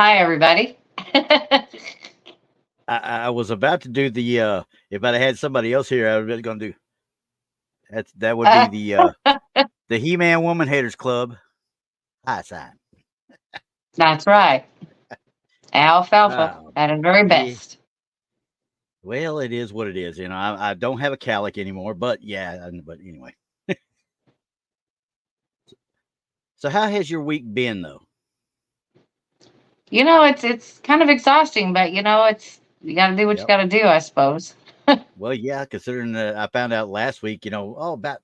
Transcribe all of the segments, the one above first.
Hi, everybody. I was about to do the if I'd had somebody else here, I was going to do that would be Uh, the He-Man Woman Haters Club high sign. that's right. Alfalfa Oh, at its very yeah. best. Well, it is what it is. I don't have a calic anymore, but yeah. But anyway, so how has your week been though? It's kind of exhausting, but it's you got to do what you Yep. got to do, I suppose. Well, yeah. Considering that I found out last week, about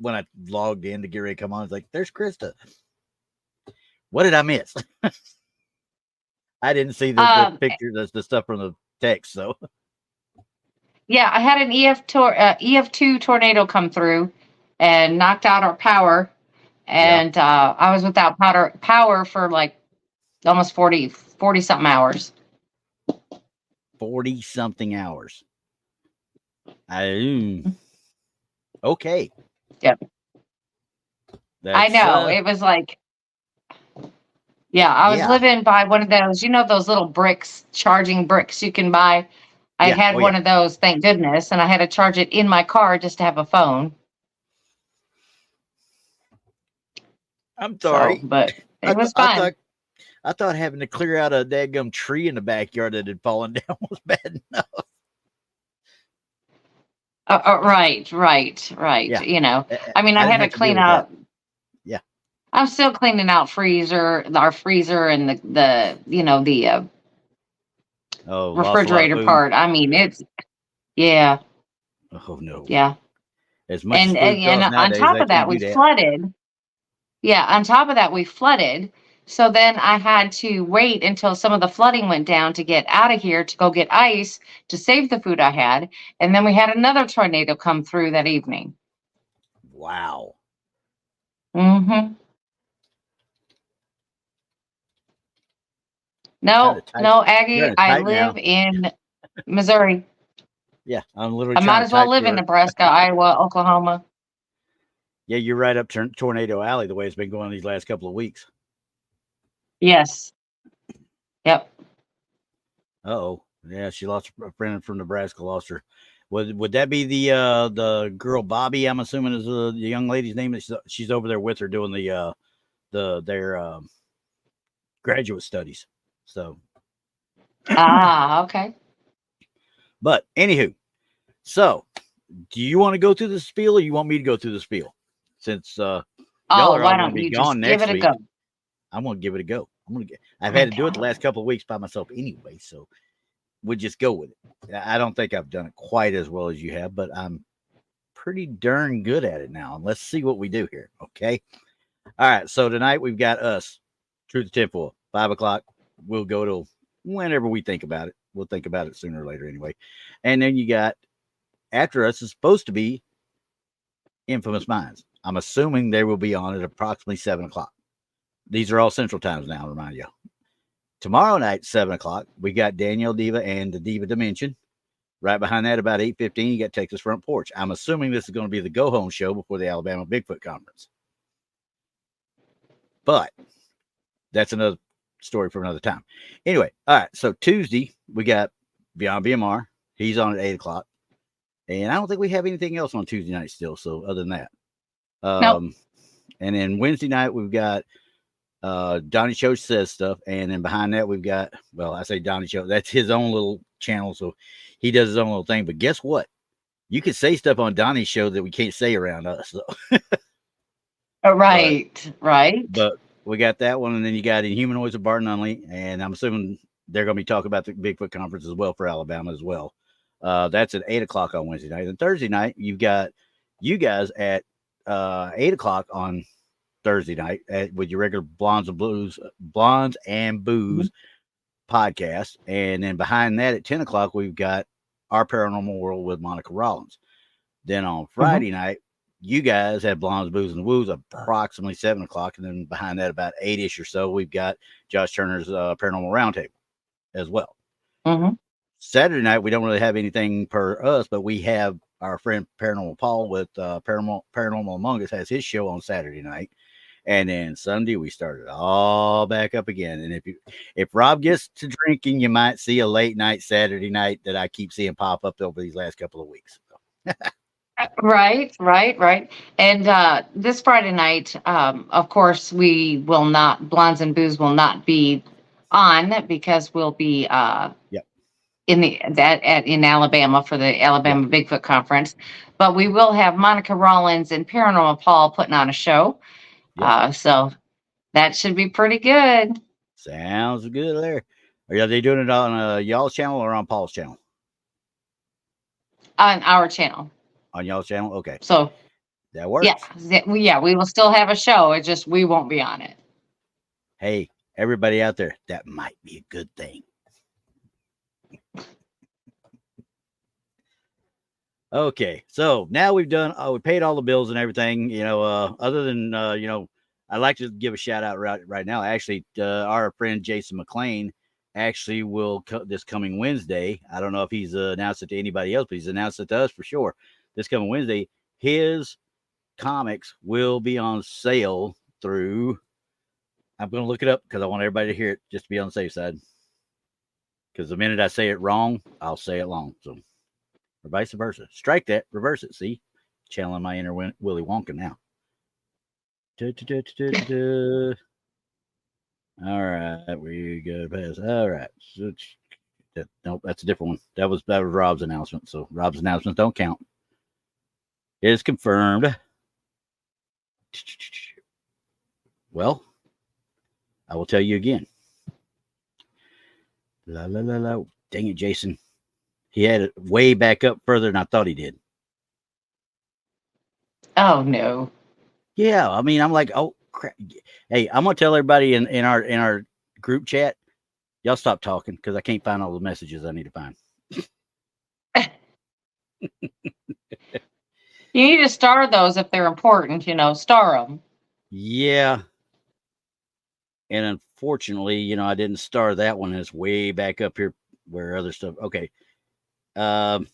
when I logged in to get ready to come on, it's like there's Krista. What did I miss? I didn't see the Um, picture, the stuff from the text. So yeah, I had an EF2 tornado come through and knocked out our power, yeah, and I was without power for like almost 40 something hours. 40 something hours. I okay. Yep, I That's know. It was like, yeah, I was yeah. living by one of those, those little bricks, charging bricks you can buy. I Yeah. had Oh yeah. one of those, thank goodness, and I had to charge it in my car just to have a phone. I'm So, sorry. but I it th- was I fun. thought I thought having to clear out a daggum tree in the backyard that had fallen down was bad enough. Right. Yeah. I mean, I I had didn't to have to deal clean with that. out. Yeah. I'm still cleaning out our freezer, and the Oh, lost a lot of refrigerator food. part. I mean, yeah, Oh no. yeah. As much as And, food and costs and on nowadays, top I of that, can't we do that. flooded. Yeah, on top of that, we flooded. So then I had to wait until some of the flooding went down to get out of here to go get ice to save the food I had. And then we had another tornado come through that evening. Wow. Hmm. I'm trying to No, type. no, I'm Aggie, trying to I type live now. in Missouri. Yeah, I'm literally I trying might to as well type live in here. Nebraska, Iowa, Oklahoma. Yeah, you're right up Tornado Alley the way it's been going these last couple of weeks. Yes. Yep. Oh, yeah, she lost a friend from Nebraska. Lost her. Would that be the girl Bobby? I'm assuming is the young lady's name. She's over there with her doing their graduate studies. So, Ah, okay. but anywho, so do you want to go through the spiel, or you want me to go through the spiel? Since y'all Oh, are why all going to don't be you gone just give next it a go? week, I'm going to give it a go. I've had to do it the Okay. last couple of weeks by myself anyway, so we'll just go with it. I don't think I've done it quite as well as you have, but I'm pretty darn good at it now. Let's see what we do here. Okay. All right. So tonight we've got us, Truth or Tinfoil, 5 o'clock. We'll go to whenever we think about it. We'll think about it sooner or later anyway. And then you got after us is supposed to be Infamous Minds. I'm assuming they will be on at approximately 7 o'clock. These are all Central Times now, I'll remind you. Tomorrow night, 7 o'clock, we got Danielle Diva and the Diva Dimension. Right behind that, about 8:15, you got Texas Front Porch. I'm assuming this is going to be the go-home show before the Alabama Bigfoot Conference. But that's another story for another time. Anyway, all right. So Tuesday, we got Beyond BMR. He's on at 8 o'clock. And I don't think we have anything else on Tuesday night still. So other than that. Nope. And then Wednesday night, we've got Donnie Cho Says Stuff. And then behind that, we've got, well, I say Donnie Cho. That's his own little channel. So he does his own little thing. But guess what? You can say stuff on Donnie's show that we can't say around us. So. but Right. but we got that one, and then you got Inhumanoids of Bart Nunley, and I'm assuming they're going to be talking about the Bigfoot conference as well for Alabama as well. That's at 8 o'clock on Wednesday night. And Thursday night, you've got you guys at 8 o'clock on Thursday night with your regular Blondes and Booze Mhm. podcast, and then behind that at 10 o'clock, we've got Our Paranormal World with Monica Rollins. Then on Mhm. Friday night, you guys had Blondes, Booze, and Woos approximately 7 o'clock. And then behind that, about 8-ish or so, we've got Josh Turner's Paranormal Roundtable as well. Mhm. Saturday night, we don't really have anything per us, but we have our friend Paranormal Paul with Paranormal Among Us has his show on Saturday night. And then Sunday we started all back up again. And if Rob gets to drinking, you might see a late night Saturday night that I keep seeing pop up over these last couple of weeks. Right. And this Friday night, of course, we will not, Blondes and Booze will not be on because we'll be Yep. in Alabama for the Alabama Bigfoot Conference. But we will have Monica Rollins and Paranormal Paul putting on a show. Yep. So that should be pretty good. Sounds good there. Are they doing it on y'all's channel or on Paul's channel? On our channel. On y'all's channel? Okay. So that works. Yeah, we will still have a show. It's just we won't be on it. Hey, everybody out there, that might be a good thing. Okay, so now we've done, we paid all the bills and everything, other than, I'd like to give a shout out right now. Actually, our friend Jason McLean actually will this coming Wednesday. I don't know if he's announced it to anybody else, but he's announced it to us for sure. This coming Wednesday, his comics will be on sale through, I'm going to look it up because I want everybody to hear it just to be on the safe side. Because the minute I say it wrong, I'll say it long. So, or vice versa. Strike that, reverse it. See? Channeling my inner Willy Wonka now. All right, we go past. All right. Nope, that's a different one. That was Rob's announcement. So Rob's announcements don't count. It is confirmed. Well, I will tell you again. La la la la. Dang it, Jason. He had it way back up further than I thought he did. Oh no. Yeah, I mean, I'm like, oh crap. Hey, I'm gonna tell everybody in our group chat, y'all stop talking because I can't find all the messages I need to find. You need to star those if they're important, star them. Yeah. And unfortunately, I didn't star that one. It's way back up here where other stuff. Okay. I'm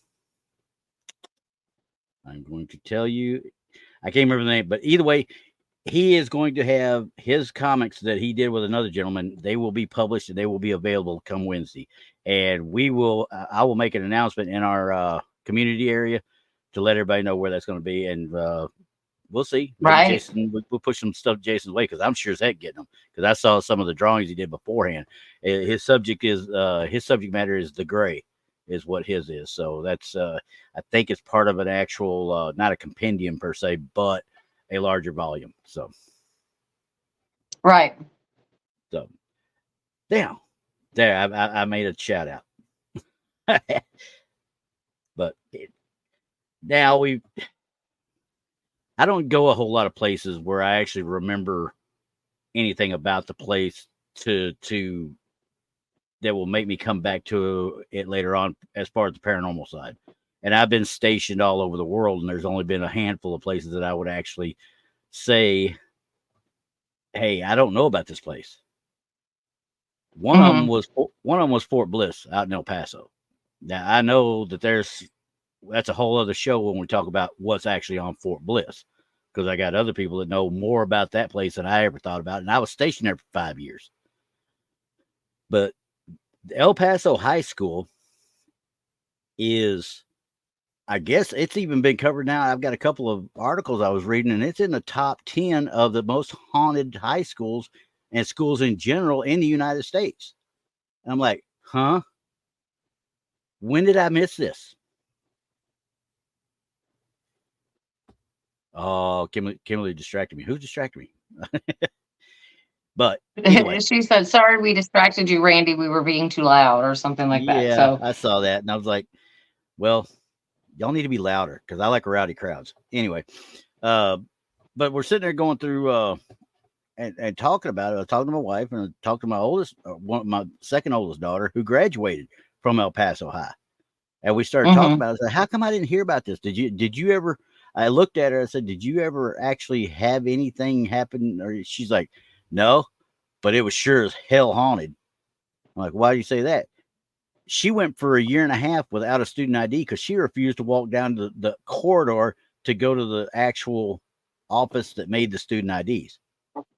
going to tell you, I can't remember the name, but either way, he is going to have his comics that he did with another gentleman. They will be published and they will be available come Wednesday. And I will make an announcement in our community area to let everybody know where that's going to be. And we'll see. Maybe right. Jason, we'll push some stuff Jason's way because I'm sure as heck getting them because I saw some of the drawings he did beforehand. His subject matter is the gray. Is what his is. So that's I think it's part of an actual not a compendium per se, but a larger volume. So right. So there I made a shout out. But now I don't go a whole lot of places where I actually remember anything about the place to that will make me come back to it later on as far as the paranormal side. And I've been stationed all over the world, and there's only been a handful of places that I would actually say, hey, I don't know about this place. One of them was Fort Bliss out in El Paso. Now I know that that's a whole other show when we talk about what's actually on Fort Bliss, because I got other people that know more about that place than I ever thought about. And I was stationed there for 5 years. But El Paso High School is, I guess it's even been covered now. I've got a couple of articles I was reading, and it's in the top 10 of the most haunted high schools and schools in general in the United States. And I'm like, huh? When did I miss this? Oh, Kimberly distracted me. Who distracted me? But anyway. She said, sorry, we distracted you, Randy. We were being too loud or something like that. Yeah, I saw that. And I was like, well, y'all need to be louder because I like rowdy crowds. Anyway, but we're sitting there going through and talking about it. I was talking to my wife and I talked to my second oldest daughter who graduated from El Paso High. And we started talking about it. I said, how come I didn't hear about this? Did you ever? I looked at her. I said, did you ever actually have anything happen? Or she's like, no, but it was sure as hell haunted. I'm like, why do you say that? She went for a year and a half without a student ID because she refused to walk down the corridor to go to the actual office that made the student IDs.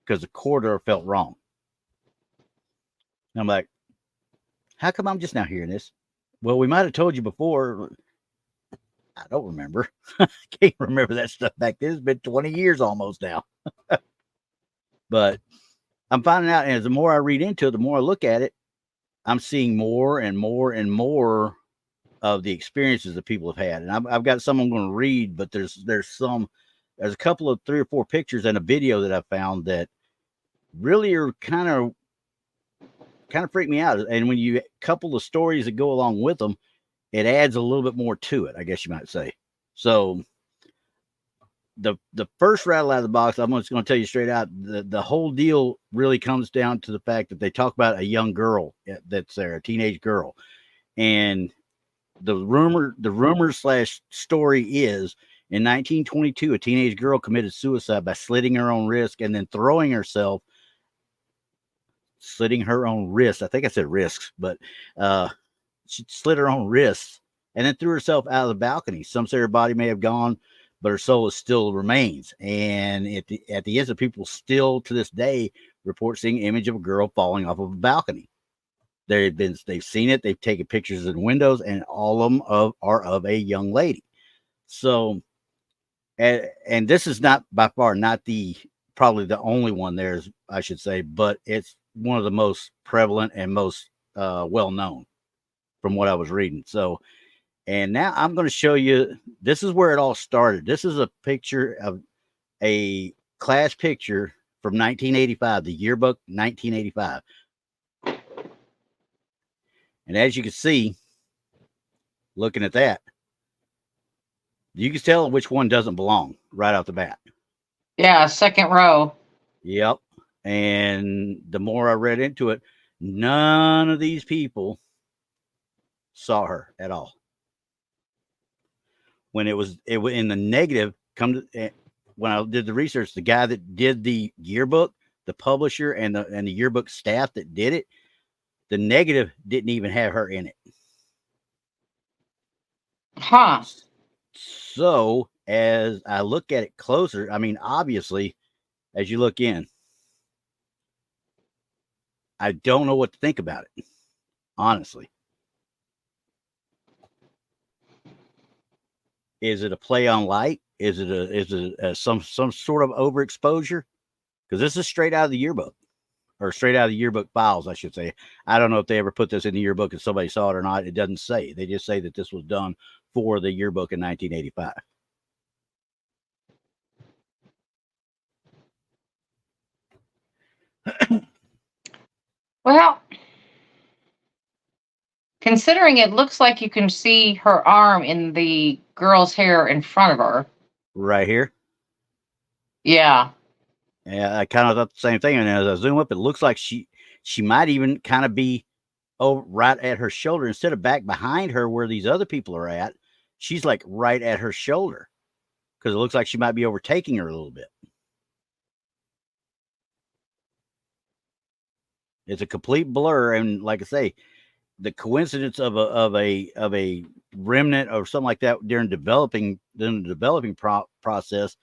because the corridor felt wrong. And I'm like, how come I'm just now hearing this? Well, we might have told you before. I don't remember. I can't remember that stuff back then. It's been 20 years almost now. But I'm finding out, and the more I read into it, the more I look at it, I'm seeing more and more and more of the experiences that people have had. And I've got some I'm going to read, but there's a couple of 3 or 4 pictures and a video that I found that really are kind of freak me out. And when you couple the stories that go along with them, it adds a little bit more to it, I guess you might say. So the first rattle out of the box, I'm just going to tell you straight out, the whole deal really comes down to the fact that they talk about a young girl that's there, a teenage girl. And the rumor slash story is in 1922, a teenage girl committed suicide by slitting her own wrist and then slitting her own wrist. I think I said risks, but she slit her own wrists and then threw herself out of the balcony. Some say her body may have gone, but her soul still remains. And at the end, people still to this day report seeing an image of a girl falling off of a balcony. They've seen it. They've taken pictures in windows, and all of them are of a young lady. So, and this is not by far not probably the only one there, I should say, but it's one of the most prevalent and most well known from what I was reading. So, and now I'm going to show you. This is where it all started. This is a picture of a class picture from 1985, the yearbook 1985. And as you can see, looking at that, you can tell which one doesn't belong right off the bat. Yeah, second row. Yep. And the more I read into it, none of these people saw her at all. When it was in the negative, when I did the research, the guy that did the yearbook, the publisher and the yearbook staff that did it, the negative didn't even have her in it. Huh. So as I look at it closer, I mean, obviously, as you look in, I don't know what to think about it, honestly. Is it a play on light? Is it some sort of overexposure? Because this is straight out of the yearbook, or straight out of the yearbook files, I should say. I don't know if they ever put this in the yearbook and somebody saw it or not. It doesn't say. They just say that this was done for the yearbook in 1985. Well, considering it looks like you can see her arm in the girl's hair in front of her. Right here. Yeah. Yeah, I kind of thought the same thing. And as I zoom up, it looks like she might even kind of be over right at her shoulder instead of back behind her where these other people are at. She's like right at her shoulder because it looks like she might be overtaking her a little bit. It's a complete blur, and like I say, the coincidence of a remnant or something like that during the developing process,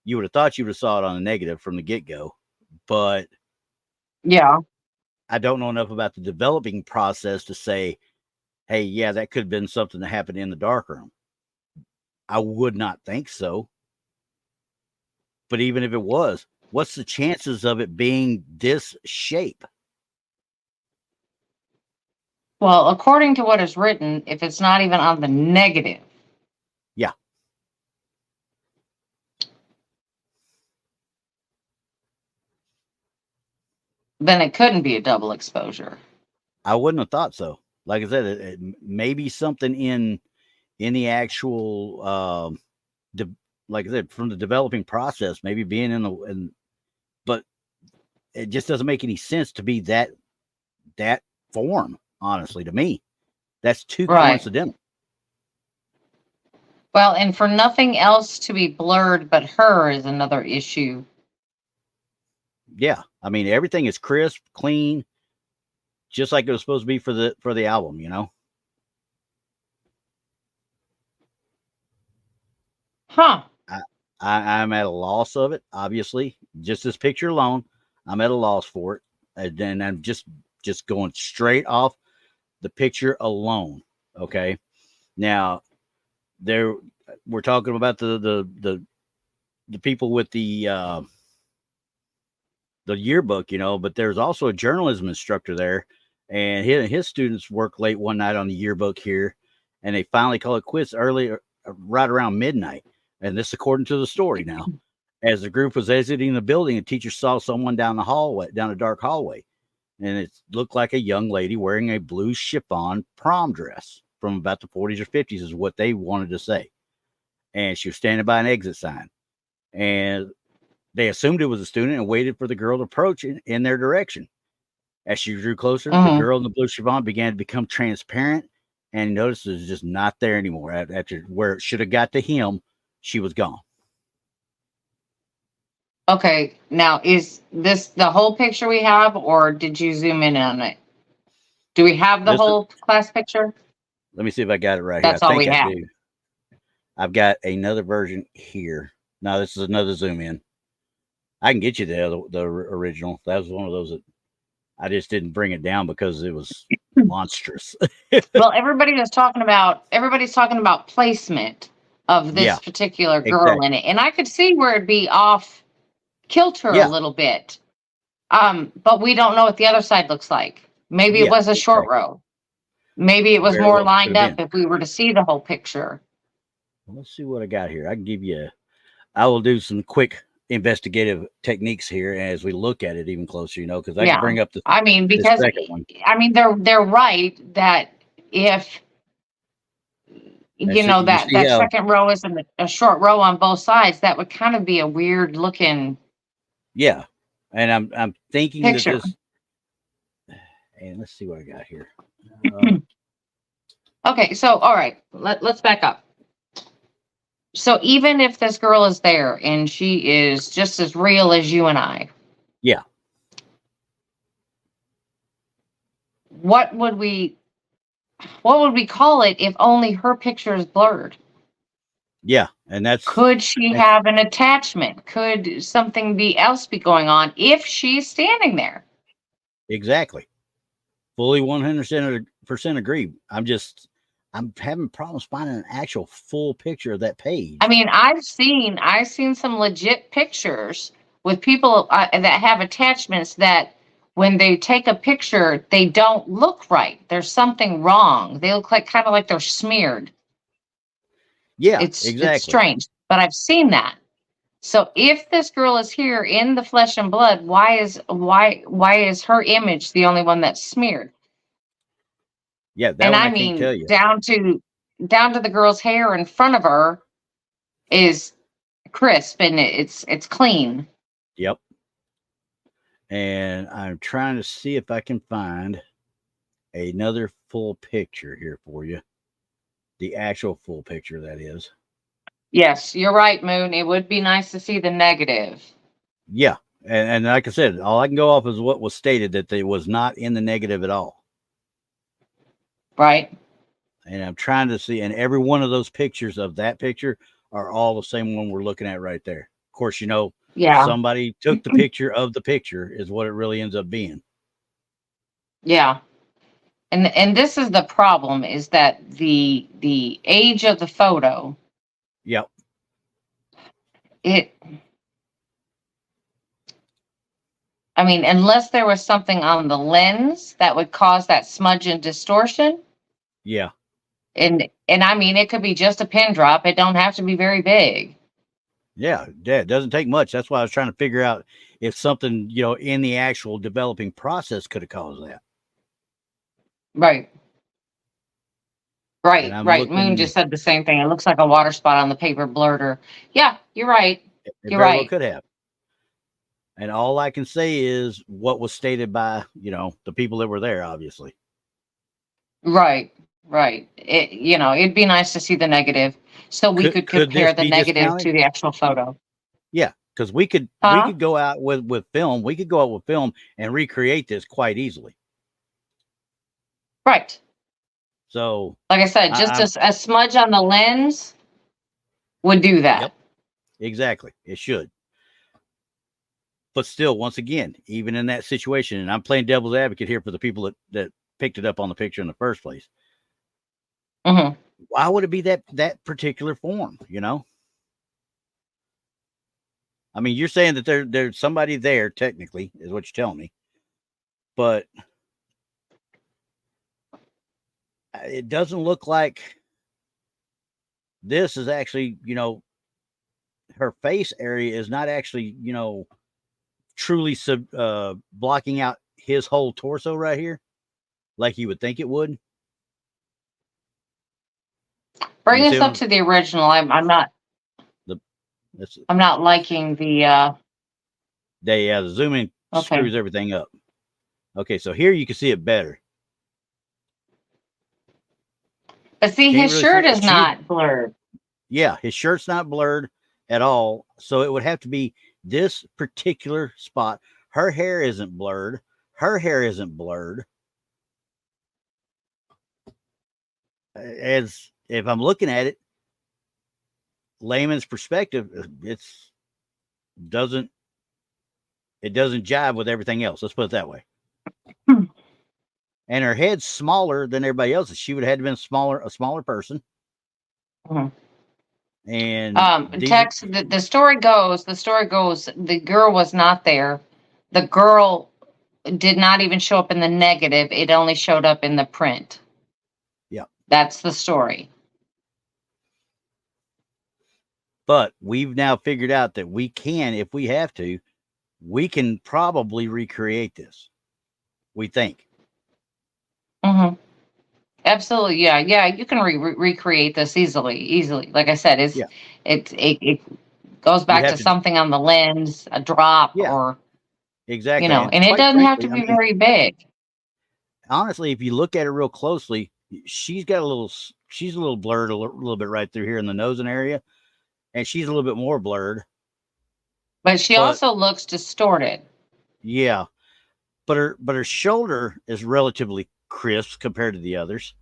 you would have thought you would have saw it on a negative from the get-go, but Yeah. I don't know enough about the developing process to say, hey, yeah, that could have been something that happened in the darkroom. I would not think so. But even if it was, what's the chances of it being this shape? Well, according to what is written, if it's not even on the negative. Yeah. Then it couldn't be a double exposure. I wouldn't have thought so. Like I said, it may be something in the actual, like I said, from the developing process, maybe being but it just doesn't make any sense to be that form, honestly, to me. That's too coincidental. Well, and for nothing else to be blurred but her is another issue. Yeah. I mean, everything is crisp, clean, just like it was supposed to be for the album, you know? Huh. I'm at a loss of it, obviously. Just this picture alone, I'm at a loss for it. And then I'm just going straight off the picture alone. Okay. Now there we're talking about the people with the yearbook, but there's also a journalism instructor there, and his students work late one night on the yearbook here, and they finally call it quits early, right around midnight. And this, according to the story now, as the group was exiting the building, a teacher saw someone down a dark hallway, and it looked like a young lady wearing a blue chiffon prom dress from about the 40s or 50s, is what they wanted to say. And she was standing by an exit sign, and they assumed it was a student and waited for the girl to approach in their direction. As she drew closer, the girl in the blue chiffon began to become transparent, and noticed it was just not there anymore. After where it should have got to him, she was gone. Okay, now is this the whole picture we have, or did you zoom in on it? Do we have the whole class picture? Let me see if I got it right That's here. I all think we I have. do. I've got another version here. No, this is another zoom in. I can get you the original. That was one of those that I just didn't bring it down because it was monstrous. Well, everybody's talking about placement of this particular girl in it, and I could see where it'd be off kilter a little bit. But we don't know what the other side looks like. Maybe it was a short row. Maybe it was Very more well lined could've up been. if we were to see the whole picture. Let's see what I got here. I can give you. I will do some quick investigative techniques here as we look at it even closer. Because I can bring up the. I mean, the because second one. I mean they're right that if that second row isn't a short row on both sides, that would kind of be a weird looking. Yeah, and I'm thinking picture. that this. And let's see what I got here. Okay, so all right, let's back up. So even if this girl is there and she is just as real as you and I. Yeah. What would we call it if only her picture is blurred? Yeah, and could she have an attachment? Could something else be going on if she's standing there? Exactly. Fully 100% agree. I'm having problems finding an actual full picture of that page. I mean, I've seen some legit pictures with people that have attachments that when they take a picture, they don't look right. There's something wrong. They look kind of like they're smeared. Yeah, It's strange, but I've seen that. So if this girl is here in the flesh and blood, why is her image the only one that's smeared? Yeah, that and one I can't tell you. down to the girl's hair in front of her is crisp and it's clean. Yep. And I'm trying to see if I can find another full picture here for you. The actual full picture, that is. Yes, you're right, Moon. It would be nice to see the negative. Yeah. And like I said, all I can go off is what was stated, that it was not in the negative at all. Right. And I'm trying to see, and every one of those pictures of that picture are all the same one we're looking at right there. Of course, somebody took the picture of the picture is what it really ends up being. Yeah. And this is the problem, is that the age of the photo. Yep. I mean, unless there was something on the lens that would cause that smudge and distortion. Yeah. And I mean, it could be just a pin drop. It don't have to be very big. Yeah, it doesn't take much. That's why I was trying to figure out if something, in the actual developing process could have caused that. Right. Moon just said the same thing. It looks like a water spot on the paper blurter. Yeah, you're right. You're right. Well could have. And all I can say is what was stated by, the people that were there, obviously. Right. It'd be nice to see the negative so we could compare the negative to the actual photo. Yeah, because we could go out with film. We could go out with film and recreate this quite easily. Right. So, like I said, just a smudge on the lens would do that. Yep, exactly. It should. But still, once again, even in that situation, and I'm playing devil's advocate here for the people that picked it up on the picture in the first place. Mhm. Why would it be that particular form? You know, I mean, you're saying that there's somebody there technically, is what you're telling me, but it doesn't look like this is actually, her face area is not actually, truly blocking out his whole torso right here, like you would think it would. Bring You see us what up to the original. the that's I'm not liking the the zooming okay. screws everything up. Okay, so here you can see it better. But see, Can't his really see shirt it. is not blurred. Yeah, his shirt's not blurred at all. So it would have to be this particular spot. Her hair isn't blurred. Her hair isn't blurred. As if I'm looking at it, layman's perspective, doesn't it doesn't jive with everything else. Let's put it that way. Hmm. And her head's smaller than everybody else's. She would have had to been a smaller person. Mhm. And these are, Tex, the story goes, the girl was not there. The girl did not even show up in the negative. It only showed up in the print. yeah. That's the story. But we've now figured out that we can, if we have to, we can probably recreate this. We think. Hmm. Absolutely, yeah, yeah. You can recreate this easily. Like I said, Yeah. it goes You'd back have to to, something on the lens, a drop, yeah, or exactly. And and it quite doesn't have to frankly, I be mean, very big. honestly, if you look at it real closely, she's a little blurred little bit right through here in the nose and area, and she's a little bit more blurred. But she But also looks distorted. yeah, but her shoulder is relatively crisp compared to the others.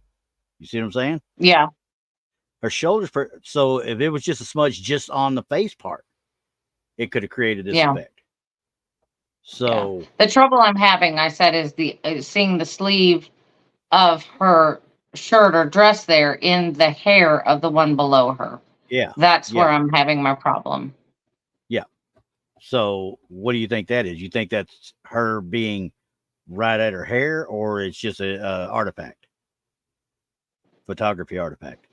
You see what I'm saying? Yeah, Her shoulders, so if it was just a smudge just on the face part, it could have created this yeah. effect. Yeah. So The trouble I'm having, I said, is seeing the sleeve of her shirt or dress there in the hair of the one below her. yeah, That's where yeah, I'm having my problem. yeah. So what do you think that is? You think that's her being right at her hair, or it's just a artifact, photography artifact?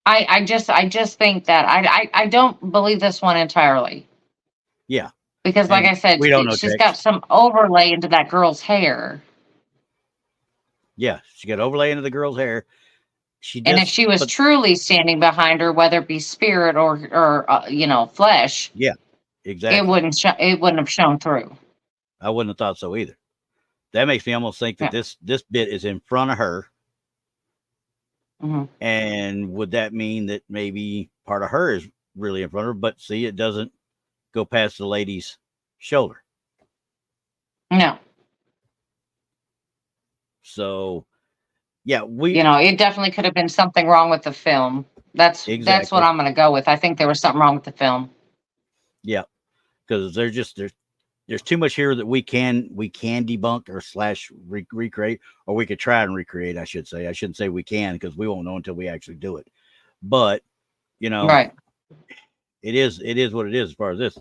I just think that I don't believe this one entirely Yeah, because, like I and said, we don't know she's got text. some overlay into that girl's hair. Yeah, she got overlay into the girl's hair. She And if just, she was but truly standing behind her, whether it be spirit or flesh, yeah, exactly. it wouldn't have shown through. I wouldn't have thought so either. That makes me almost think that Yeah. this bit is in front of her. Hmm. And would that mean that maybe part of her is really in front of her? But see, it doesn't go past the lady's shoulder. No. So yeah, It definitely could have been something wrong with the film. That's what exactly. I'm going to go with. I think there was something wrong with the film. Yeah, because there's too much here that we can debunk or slash recreate, or we could try and recreate. I should say. I shouldn't say we can because we won't know until we actually do it. But you know, Right. it is what it is as far as this.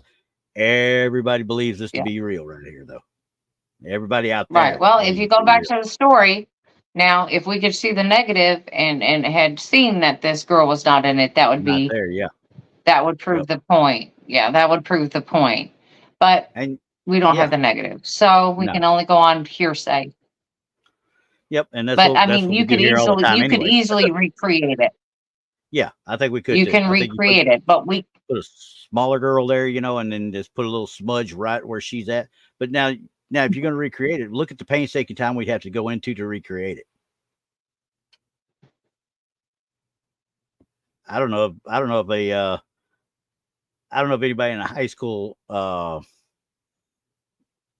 Everybody believes this to Yeah. be real right here, though. Everybody out Right. there Well, if believes you it to go be back real. to the story, now if we could see the negative and had seen that this girl was not in it, Not there, yeah. that would Yep. prove the point. Yeah, that would prove the point. But And we don't have yeah, the negative, so we no. can only go on hearsay. Yep, and that's But what I that's mean, what we do here all the time you could anyway. easily recreate it. Yeah, I think we could You too. can I think you put recreate it, but we put a smaller girl there, and then just put a little smudge right where she's at. But now if you're going to recreate it, look at the painstaking time we'd have to go into to recreate it. I don't know if anybody in a high school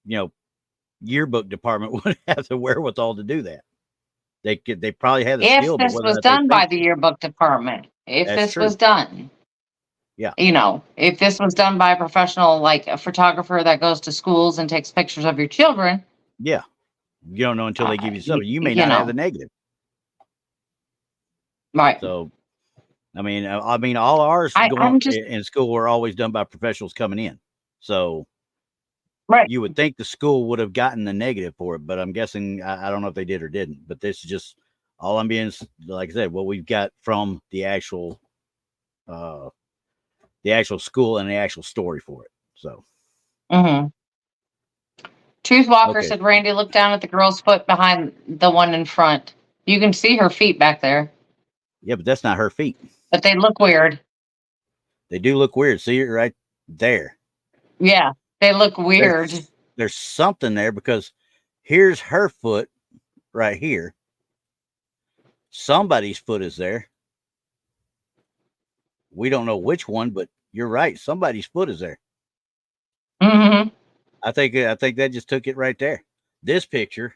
you know yearbook department would have the wherewithal to do that. They probably have the if skill, but this whether or was not they done by think the to. yearbook department, if That's this true. was done. Yeah. You know, if this was done by a professional, like a photographer that goes to schools and takes pictures of your children. Yeah. You don't know until they give you something. You may you not have know, the negative. right. So, I mean, all ours going I'm just, in school were always done by professionals coming in. So right. you would think the school would have gotten the negative for it, but I'm guessing I don't know if they did or didn't. But this is just all I'm being, like I said, what we've got from the actual school and the actual story for it. So, Mm-hmm. Truth Walker okay, said, Randy, look down at the girl's foot behind the one in front. You can see her feet back there, yeah, but that's not her feet. but they look weird. They do look weird. See it right there. Yeah, they look weird. There's something there because here's her foot right here. Somebody's foot is there. We don't know which one, but you're right. Somebody's foot is there. Mm-hmm. I think that just took it right there. This picture,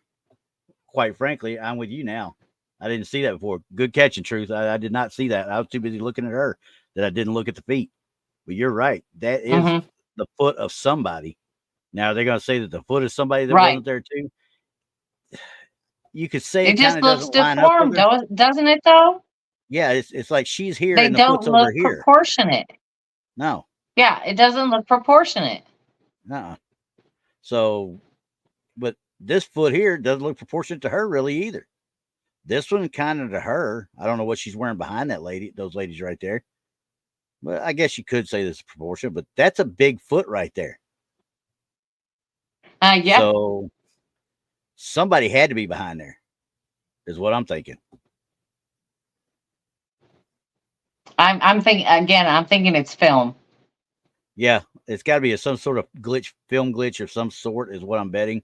quite frankly, I'm with you now. I didn't see that before. Good catching, Truth. I did not see that. I was too busy looking at her that I didn't look at the feet. But you're right. That is Mm-hmm. the foot of somebody. Now, are they going to say that the foot is somebody that Right. wasn't there too? You could say It it kind just of looks doesn't line up with deformed, her. doesn't it, though? Yeah, it's like she's here They and the don't foot's over look here. proportionate. No, Yeah, it doesn't look proportionate. uh-uh. So, but this foot here doesn't look proportionate to her really either. This one kind of to her. I don't know what she's wearing behind those ladies right there. But I guess you could say this is proportionate, but that's a big foot right there. Yeah. So somebody had to be behind there, is what I'm thinking. I'm thinking again. I'm thinking it's film. Yeah, it's got to be some sort of film glitch of some sort, is what I'm betting,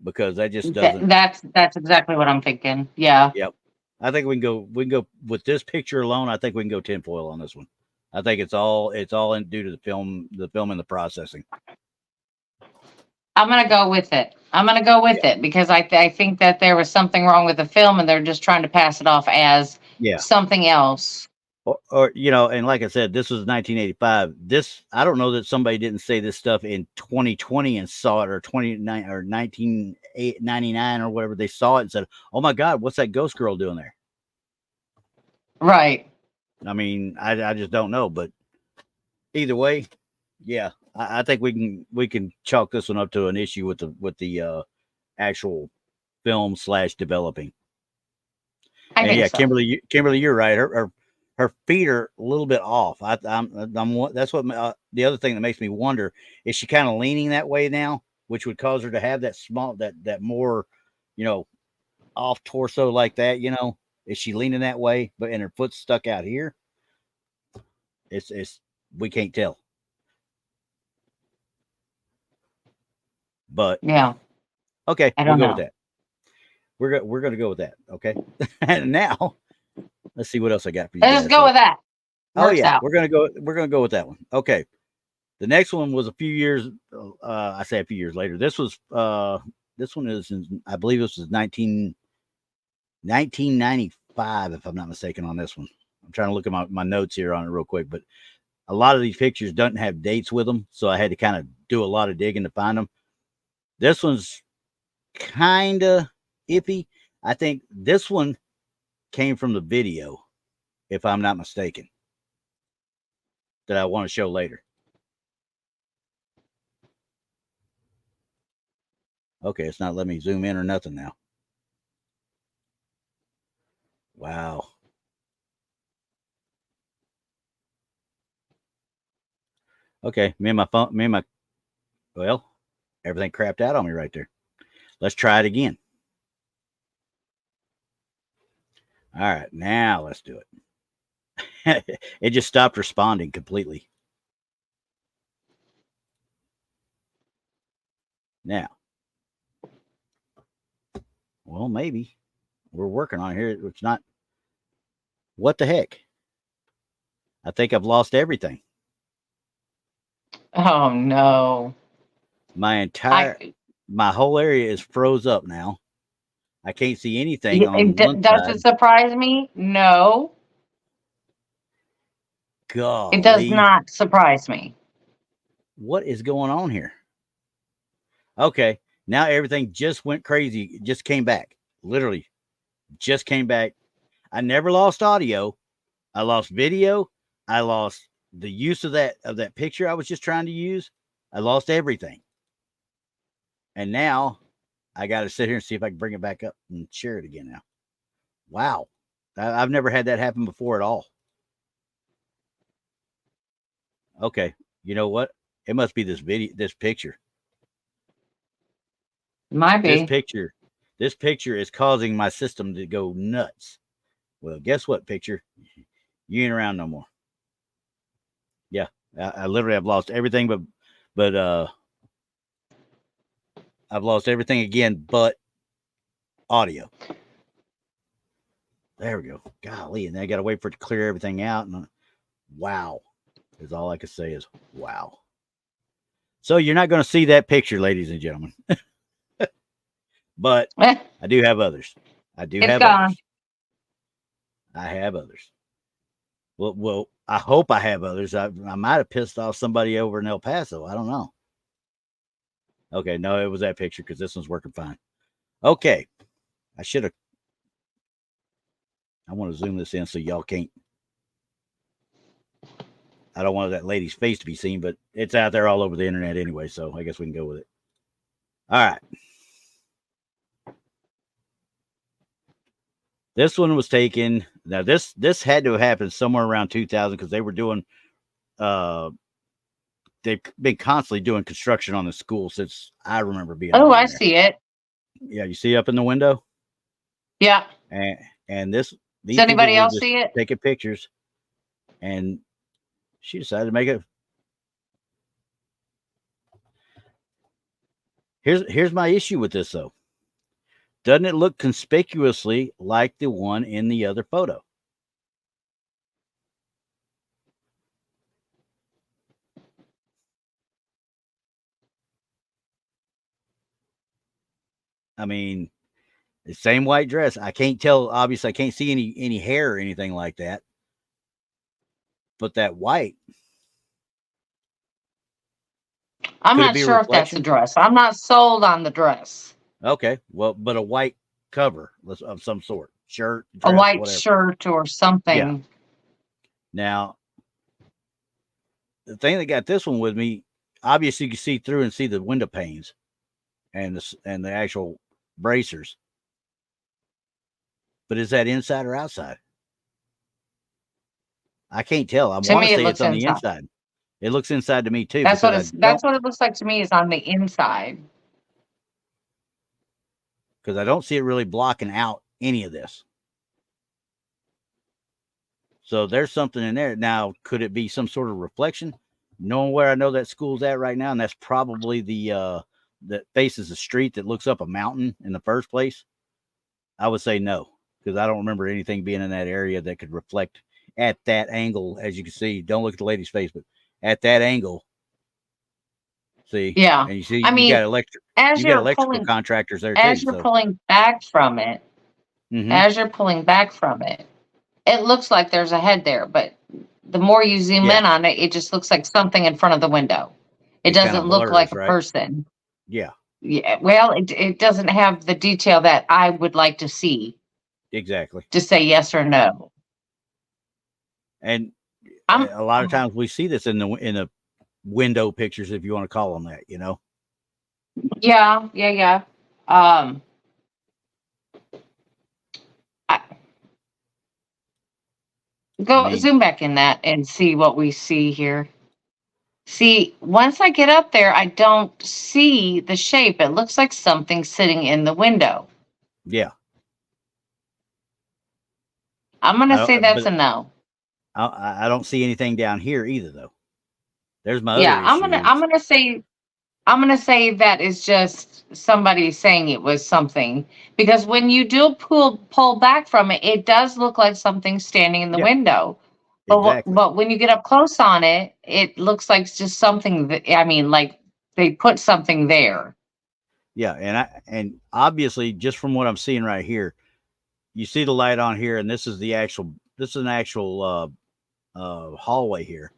because that just doesn't. That's exactly what I'm thinking. Yeah. Yep. I think we can go with this picture alone. I think we can go tinfoil on this one. I think it's all in due to the film and the processing. I'm gonna go with it. I'm gonna go with it because I think that there was something wrong with the film and they're just trying to pass it off as something else. Or and like I said, this was 1985. I don't know that somebody didn't say this stuff in 2020 and saw it, or 1999 or whatever. They saw it and said, "Oh my God, what's that ghost girl doing there?" Right. I mean, I just don't know, but either way, yeah, I think we can chalk this one up to an issue with the actual film / developing. I think so. Kimberly, you're right. Her feet are a little bit off. That's what the other thing that makes me wonder, is she kind of leaning that way now, which would cause her to have that more, off torso like that. Is she leaning that way, and her foot's stuck out here? It's we can't tell. But yeah, okay, I we'll don't go know. with that. We're gonna go with that. Okay, and now let's see what else I got for you. Let's just go with that. Works out. We're gonna go with that one. Okay. The next one was a few years. I say a few years later. This one is I believe this was 1995, if I'm not mistaken, on this one. I'm trying to look at my notes here on it real quick, but a lot of these pictures doesn't have dates with them, so I had to kind of do a lot of digging to find them. This one's kind of iffy. I think this one came from the video, if I'm not mistaken, that I want to show later. Okay, it's not letting me zoom in or nothing now. Wow. Okay, well, everything crapped out on me right there. Let's try it again. All right, now let's do it. It just stopped responding completely. Now, well, maybe we're working on it here. It's not. What the heck? I think I've lost everything. Oh no. My whole area is froze up now. I can't see anything on one Does side. it surprise me? No. It does Golly. not surprise me. What is going on here? Okay. Now everything just went crazy. It just came back. Literally just came back. I never lost audio. I lost video. I lost the use of that picture I was just trying to use. I lost everything. And now I got to sit here and see if I can bring it back up and share it again now. Wow. I've never had that happen before at all. Okay. You know what? It must be this picture. Might be. This picture is causing my system to go nuts. Well, guess what, picture? You ain't around no more. Yeah. I literally have lost everything but I've lost everything again but audio. There we go. Golly, and then I got to wait for it to clear everything out. And wow, is all I can say is wow. So you're not going to see that picture, ladies and gentlemen. But I do have others. It's gone. Others. I have others. Well, I hope I have others. I might have pissed off somebody over in El Paso. I don't know. Okay, no, it was that picture because this one's working fine. Okay, I want to zoom this in so y'all can't. I don't want that lady's face to be seen, but it's out there all over the internet anyway, so I guess we can go with it. All right. This one was taken. Now this had to have happened somewhere around 2000 because they were doing. They've been constantly doing construction on the school since I remember being. Oh, I see it. Yeah, you see up in the window. Yeah. And these does anybody else see it? Taking pictures, and she decided to make it. Here's my issue with this though. Doesn't it look conspicuously like the one in the other photo? I mean, the same white dress. I can't tell. Obviously, I can't see any hair or anything like that. But that white. I'm not sure if that's a dress. I'm not sold on the dress. Okay, well, but a white cover of some sort, shirt, dress, a white whatever. Shirt or something. Yeah. Now, the thing that got this one with me, obviously, you can see through and see the window panes, and the actual bracers. But is that inside or outside? I can't tell. I want to say it's on the inside. It looks inside to me too. That's what it looks like to me, is on the inside. Because I don't see it really blocking out any of this. So there's something in there. Now, could it be some sort of reflection? Knowing where I know that school's at right now, and that's probably that faces a street that looks up a mountain in the first place, I would say no, because I don't remember anything being in that area that could reflect at that angle. As you can see, don't look at the lady's face, but at that angle, see, yeah, and you see, you got electrical contractors there too. As you're pulling back from it, it looks like there's a head there, but the more you zoom in on it, it just looks like something in front of the window. It doesn't look like a person. Yeah. Yeah. Well, it doesn't have the detail that I would like to see. Exactly. To say yes or no. And a lot of times we see this in the window pictures, if you want to call them that, you know? Yeah. Zoom back in that and see what we see here. See, once I get up there, I don't see the shape. It looks like something sitting in the window. Yeah. I'm going to say that's a no. I don't see anything down here either, though. There's my other issue. I'm going to say that is just somebody saying it was something, because when you do pull back from it, it does look like something standing in the window. But when you get up close on it, it looks like just something like they put something there. Yeah, and obviously, just from what I'm seeing right here, you see the light on here, and this is an actual hallway here.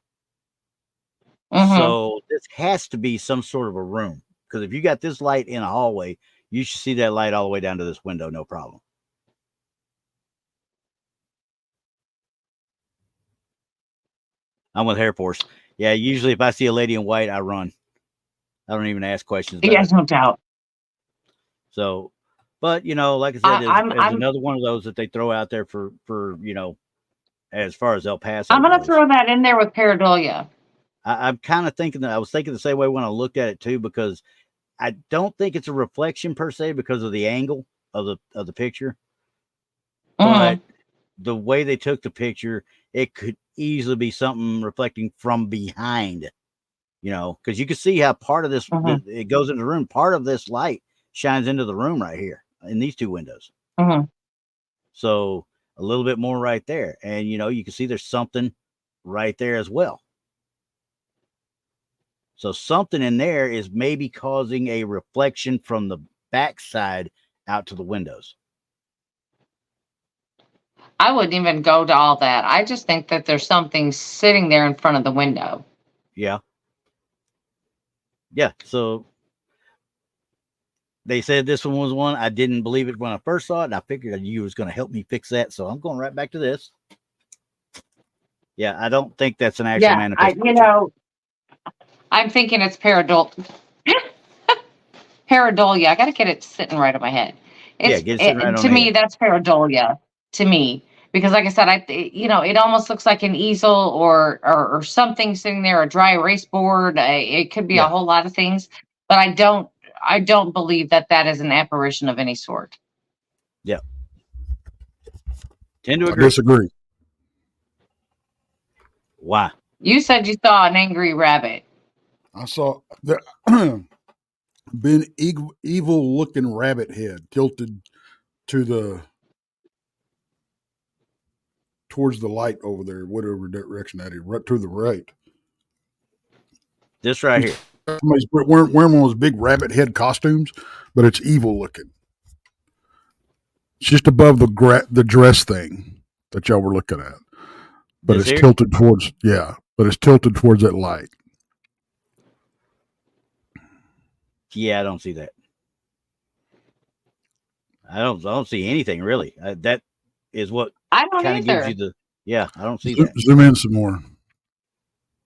Mm-hmm. So this has to be some sort of a room, because if you got this light in a hallway, you should see that light all the way down to this window, no problem. I'm with Air Force. Yeah, usually if I see a lady in white, I run. I don't even ask questions about Yes, it. no doubt. So, but like I said, there's I'm another one of those that they throw out there for as far as El Paso I'm gonna goes. throw that in there with pareidolia. I'm kind of thinking that I was thinking the same way when I looked at it too, because I don't think it's a reflection per se because of the angle of the picture, but Mm-hmm. the way they took the picture, it could easily be something reflecting from behind. Because you can see how part of this Mm-hmm. it goes into the room. Part of this light shines into the room right here in these two windows. Mm-hmm. So a little bit more right there, and you can see there's something right there as well. So something in there is maybe causing a reflection from the backside out to the windows. I wouldn't even go to all that. I just think that there's something sitting there in front of the window. Yeah. Yeah. So they said this one was one. I didn't believe it when I first saw it, and I figured you was going to help me fix that. So I'm going right back to this. Yeah, I don't think that's an actual Yeah, manifestation. I'm thinking it's pareidolia. Pareidolia. I got to get it sitting right in my head. Yeah, get it sitting right on To the me, head. that's pareidolia. To me, because like I said, it almost looks like an easel or something sitting there, a dry erase board. It could be a Yeah. whole lot of things, but I don't believe that that is an apparition of any sort. Yeah. Tend to I agree. disagree. Why? You said you saw an angry rabbit. I saw the been evil looking rabbit head tilted to towards the light over there, whatever direction that is, right to the right. This right here. Somebody's wearing one of those big rabbit head costumes, but it's evil looking. It's just above the dress thing that y'all were looking at, but This it's here? tilted towards but it's tilted towards that light. Yeah, I don't see that. I don't see anything really. That is what I don't kind of gives you either. the. Yeah, I don't see that. Zoom in some more.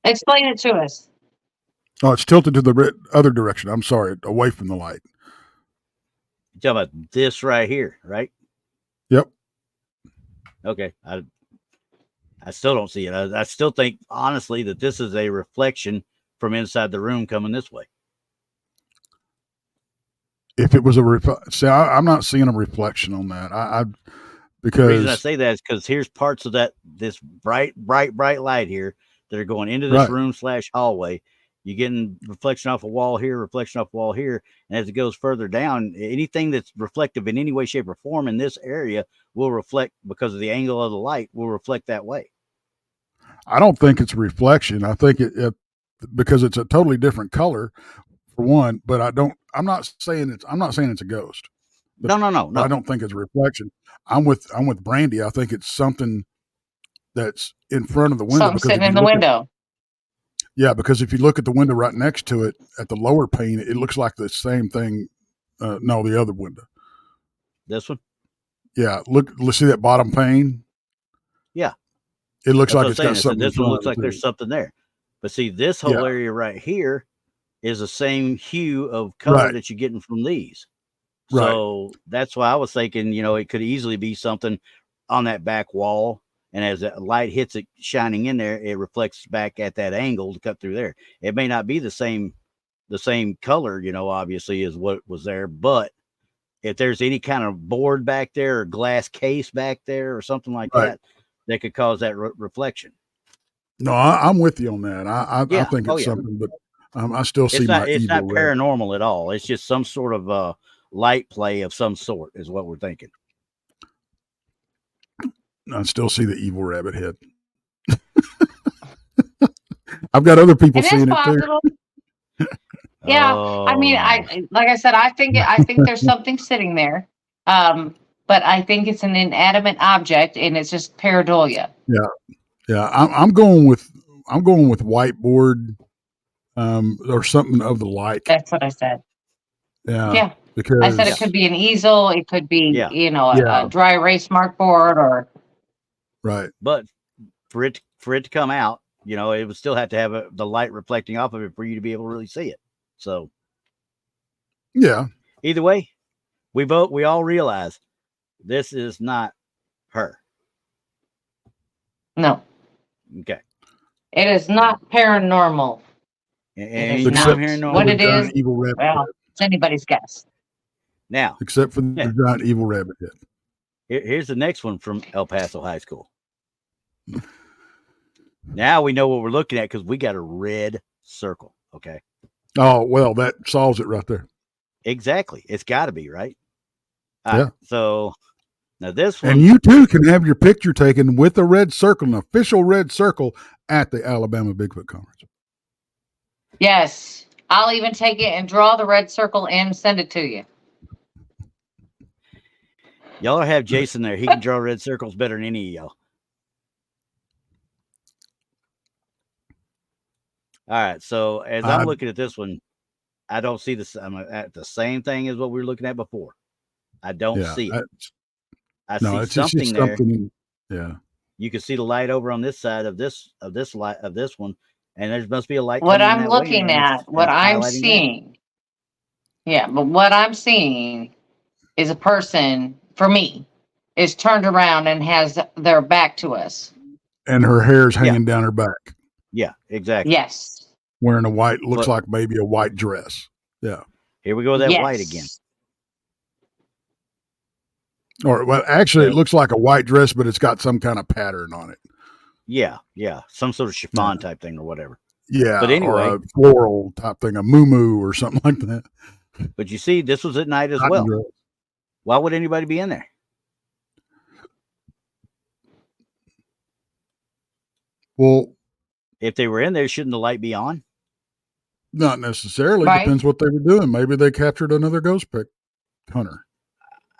Explain it to us. Oh, it's tilted to the other direction. I'm sorry, away from the light. You're talking about this right here, right? Yep. Okay. I still don't see it. I still think honestly that this is a reflection from inside the room coming this way. If it was I'm not seeing a reflection on that. The reason I Because say that is because here's parts of this bright light here that are going into this right, room / hallway. You're getting reflection off a wall here, reflection off a wall here. And as it goes further down, anything that's reflective in any way, shape, or form in this area will reflect, because of the angle of the light, will reflect that way. I don't think it's a reflection. I think it because it's a totally different color for one. But I'm not saying it's a ghost. But No. I don't think it's a reflection. I'm with Brandi. I think it's something that's in front of the window, Something because sitting if in you the look at window. because if you look at the window right next to it at the lower pane, it looks like the same thing. No, the other window. This one? Yeah, let's see that bottom pane. Yeah. It looks That's like what I'm it's saying. got I said something in this one front looks of it like there's too. something there. But see, this whole area right here is the same hue of color that you're getting from these. So that's why I was thinking, it could easily be something on that back wall. And as that light hits it shining in there, it reflects back at that angle to cut through there. It may not be the same color, obviously, as what was there. But if there's any kind of board back there or glass case back there or something like that could cause that reflection. No, I'm with you on that. I think it's Oh, yeah. something, but I still see It's not evil paranormal at all. It's just some sort of light play of some sort is what we're thinking. I still see the evil rabbit head. I've got other people seeing it too. Yeah, I mean, like I said, I think there's something sitting there, but I think it's an inanimate object, and it's just pareidolia. Yeah, Yeah, I'm going with whiteboard, or something of the like. That's what I said. Yeah, Yeah. I because said it could be an easel. It could be, Yeah. Yeah. a dry erase mark board or. right. But for it to come out, it would still have to have the light reflecting off of it for you to be able to really see it. So Yeah, either way, we all realize this is not her. No, Okay. it is not paranormal. And It is anytime not. I'm hearing What normal, it is, evil rabbit well, head, it's anybody's guess. now except for the giant evil rabbit head. here's the next one from El Paso High School. Now we know what we're looking at because we got a red circle. Okay. Oh well, that solves it right there. Exactly. It's got to be, right? Yeah. So now this one. And you too can have your picture taken with a red circle, an official red circle, at the Alabama Bigfoot Conference. Yes, I'll even take it and draw the red circle and send it to you. Y'all have Jason there. He can draw red circles better than any of y'all. All right. So as I'm looking at this one, I don't see this. I'm at the same thing as what we were looking at before. I don't see it. I see something there. Yeah. You can see the light over on this side of this one, and there must be a light. What coming I'm that way, looking and at, what it's I'm highlighting seeing. Yeah, but what I'm seeing is a person, for me, is turned around and has their back to us. And her hair's hanging down her back. Yeah, exactly. Yes. Wearing a white, looks like maybe a white dress. Yeah. Here we go with that white again. Or, well, actually, it looks like a white dress, but it's got some kind of pattern on it. Yeah, yeah. Some sort of chiffon type thing or whatever. Yeah. But anyway. Or a floral type thing, a moo or something like that. But you see, this was at night as well. Why would anybody be in there? Well, if they were in there, shouldn't the light be on? Not necessarily. Right. Depends what they were doing. Maybe they captured another ghost pick hunter.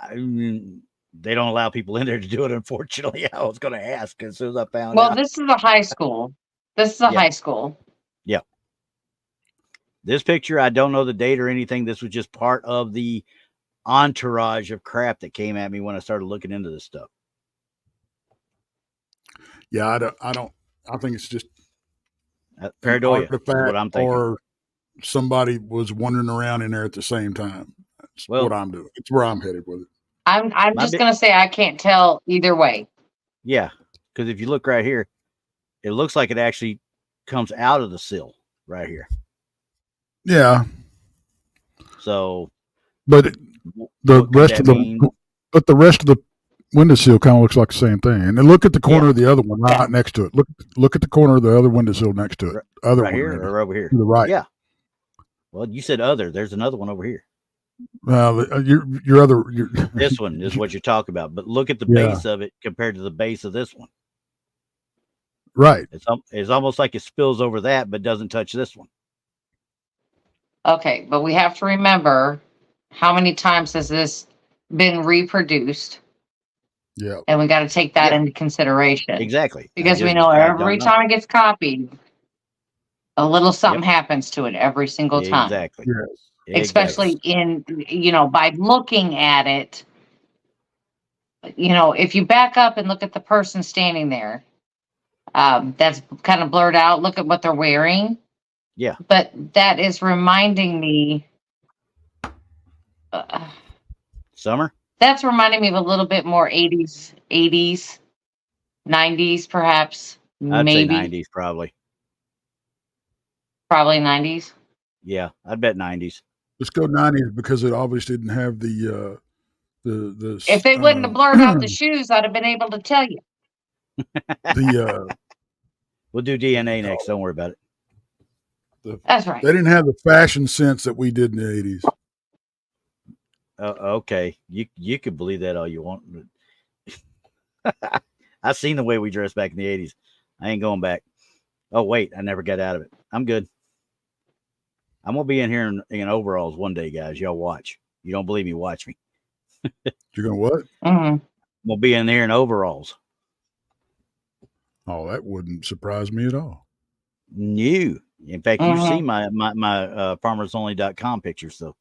I mean, they don't allow people in there to do it, unfortunately. I was going to ask as soon as I found Well, out. this is a high school. This is a high school. Yeah. This picture, I don't know the date or anything. This was just part of the entourage of crap that came at me when I started looking into this stuff. Yeah, I think it's just pareidolia is what I'm thinking. Or somebody was wandering around in there at the same time. That's what I'm doing. It's where I'm headed with it. I'm just going to say I can't tell either way. Yeah, because if you look right here, it looks like it actually comes out of the sill right here. Yeah. So, but the rest of the windowsill kind of looks like the same thing. And then look at the corner of the other one right next to it. Look at the corner of the other windowsill next to it. Other right one here or over here to the right. Yeah. Well, you said other. There's another one over here. Well, your this one is what you're talking about. But look at the base of it compared to the base of this one. Right. It's almost like it spills over that, but doesn't touch this one. Okay, but we have to remember how many times has this been reproduced? Yeah. And we got to take that into consideration. Exactly. Because we know every time it gets copied, a little something happens to it every single time. Exactly. Yes. Especially in, by looking at it, if you back up and look at the person standing there, that's kind of blurred out. Look at what they're wearing. Yeah. But that is reminding me. Summer? That's reminding me of a little bit more 80s, 90s, perhaps. I'd maybe. say 90s, probably. Probably 90s. Yeah, I'd bet 90s. Let's go 90s because it obviously didn't have the if they wouldn't have blurred out the shoes, I'd have been able to tell you. We'll do DNA next. Don't worry about it. That's right. They didn't have the fashion sense that we did in the 80s. Okay, you could believe that all you want. I've seen the way we dressed back in the 80s. I ain't going back. Oh wait, I never got out of it. I'm good. I'm gonna be in here in overalls one day, guys. Y'all watch. You don't believe me? Watch me. You're gonna what? Mm-hmm. I'm gonna be in there in overalls. Oh, that wouldn't surprise me at all. New. In fact, you've Mhm. seen my farmersonly.com picture. So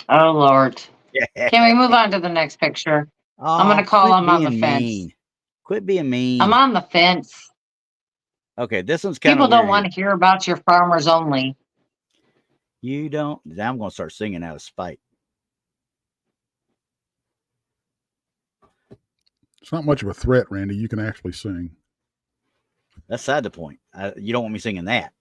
Oh Lord. yeah. Can we move on to the next picture? I'm Oh, gonna call quit him on the being fence. mean. Quit being I'm mean. on the fence. Okay, this one's kind People of don't weird want here. to hear about your farmers only. You don't. Now I'm going to start singing out of spite. It's not much of a threat, Randy. You can actually sing. That's side the point. You don't want me singing that.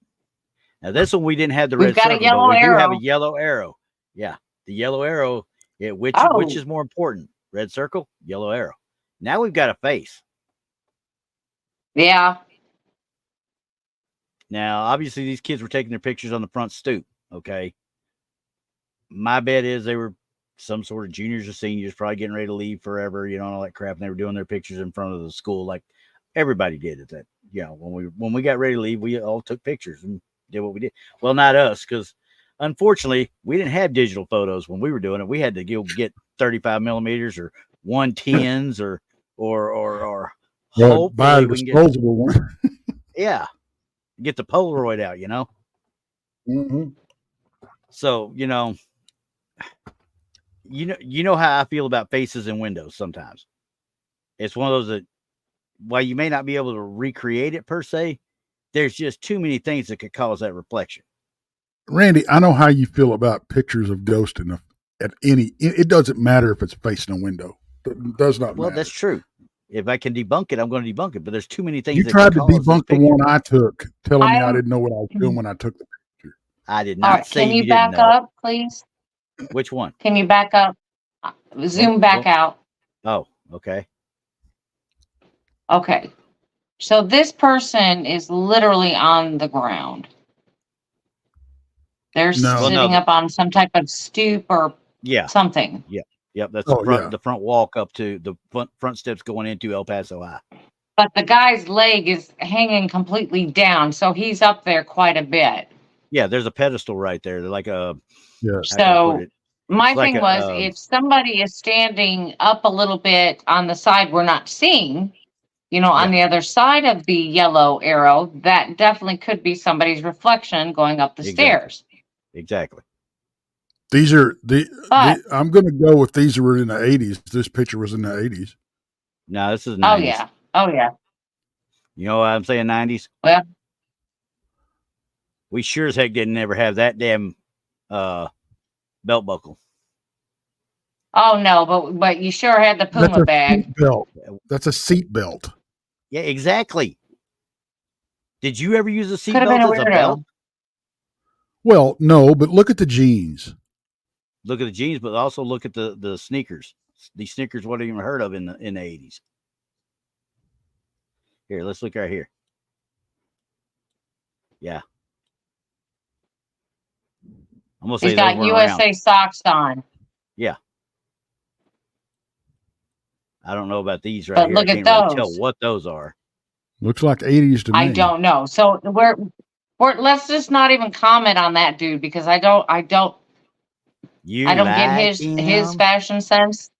Now this one we didn't have the We've red got a circle, but yellow we do have a arrow. yellow arrow. Yeah, the yellow arrow. Yeah, which Oh, is more important? Red circle, yellow arrow. Now we've got a face. yeah. Now, obviously, these kids were taking their pictures on the front stoop. Okay, my bet is they were some sort of juniors or seniors, probably getting ready to leave forever, you know, and all that crap. And they were doing their pictures in front of the school, like everybody did at that. You know, when we got ready to leave, we all took pictures and did what we did. Well, not us, because unfortunately, we didn't have digital photos when we were doing it. We had to go get 35 millimeters or 110s or Well, buy hopefully a we can get, disposable one. yeah, get the Polaroid out, you know. Mm-hmm. So you know how I feel about faces in windows. Sometimes it's one of those that, while you may not be able to recreate it per se, there's just too many things that could cause that reflection. Randy, I know how you feel about pictures of ghosts at any. It doesn't matter if it's facing a window. It does not Well, matter. that's true. If I can debunk it, I'm going to debunk it. But there's too many things You that can tried to cause this debunk the picture. one I took, telling me I I'm. didn't know what I was doing when I took the picture. I did All not right. say Can you you didn't back know. up, please? Which one? Can you back up? Zoom back out. Oh, okay. Okay. So this person is literally on the ground. They're No. Well, sitting no. up on some type of stoop or Yeah. something. Yep. That's Oh, yeah. the front walk up to the front steps going into El Paso High. But the guy's leg is hanging completely down, so he's up there quite a bit. Yeah, there's a pedestal right there. They're like a, Yes. how can I put So it? my It's like thing was, if somebody is standing up a little bit on the side we're not seeing, on Yeah. the other side of the yellow arrow, that definitely could be somebody's reflection going up the stairs. Exactly. These are But I'm going to go with these were in the 80s. This picture was in the 80s. No, this is 90s. oh yeah. You know why I'm saying 90s? Well, We sure as heck didn't ever have that damn belt buckle. oh no, but you sure had the Puma bag. Seat belt. That's a seat belt. Yeah, exactly. Did you ever use a Could have been seatbelt a as a belt? weirdo. Well, no, but look at the jeans. Look at the jeans, but also look at the sneakers. These sneakers weren't even heard of in the 80s. Here, let's look right here. Yeah. I'm gonna say He's those got weren't USA around. socks on. Yeah. I don't know about these right But here. look I at can't really tell those. what those are. Looks like 80s to me. I don't know. So we're let's just not even comment on that dude because I don't You get like his him? fashion sense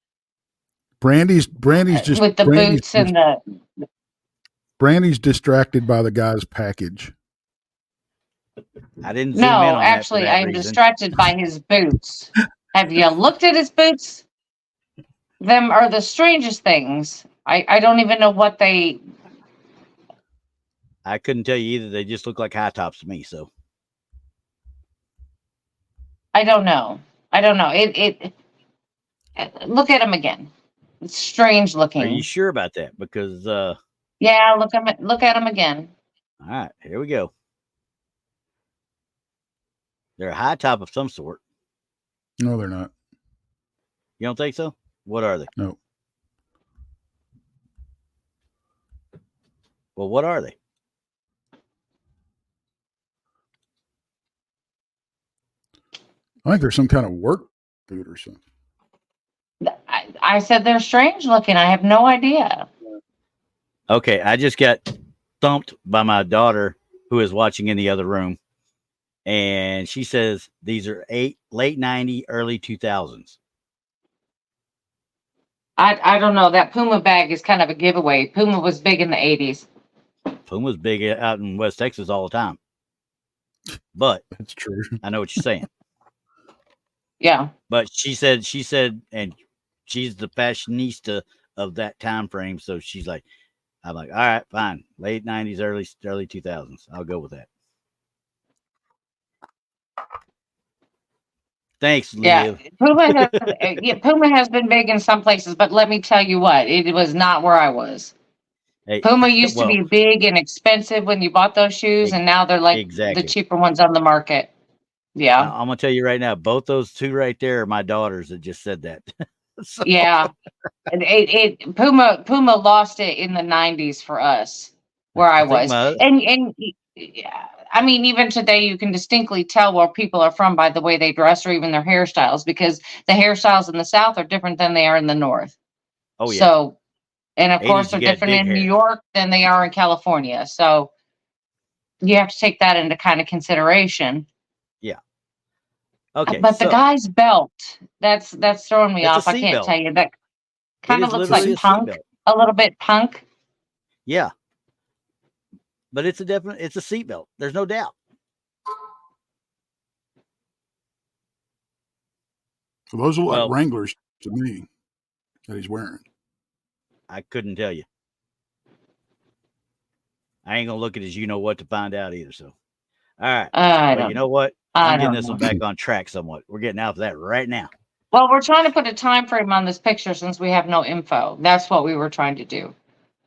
Brandy's with the boots and the. Brandy's distracted by the guy's package. I didn't zoom in No, on that for actually, that I'm reason. distracted by his boots. Have you looked at his boots? Them are the strangest things. I don't even know what they. I couldn't tell you either. They just look like high tops to me. So I don't know. It look at him again. It's strange are you looking. sure about that? Because Yeah, look at him again. all right, here we go. They're a high top of some sort. No, they're not. You don't think so? What are they? No. Well, what are they? I think there's some kind of work boot or something. I said they're strange looking. I have no idea. Okay, I just got thumped by my daughter who is watching in the other room. And she says these are late 90s, early 2000s. I don't know. That Puma bag is kind of a giveaway. Puma was big in the 80s. Puma's big out in West Texas all the time. But That's true. I know what you're saying. Yeah. But she said, and she's the fashionista of that time frame. So she's like, I'm like, all right, fine. Late 90s, early 2000s. I'll go with that. Thanks, Yeah. Liv. Puma has been big in some places, but let me tell you what, it was not where I was. Hey, Puma used to well, be big and expensive when you bought those shoes, and now they're like the exactly. cheaper ones on the market. Yeah. I'm going to tell you right now, both those two right there are my daughters that just said that. So, Yeah. Puma lost it in the 90s for us where I think was. And yeah, I mean, even today you can distinctly tell where people are from by the way they dress or even their hairstyles, because the hairstyles in the South are different than they are in the North. oh, yeah. So, and of 80s, course you they're got different big in hair. New York than they are in California. So you have to take that into kind of consideration. Yeah. Okay. But the guy's belt, that's throwing me It's off. a I can't seatbelt. tell you. That kind It of is looks literally like a punk, seatbelt. a little bit punk. Yeah. But it's a seatbelt. There's no doubt. So those are like Well, Wranglers to me that he's wearing. I couldn't tell you. I ain't gonna look at his you know what to find out either. So, all right. But you know what? I'm getting this one back on track somewhat. We're getting out of that right now. Well, we're trying to put a time frame on this picture since we have no info. That's what we were trying to do.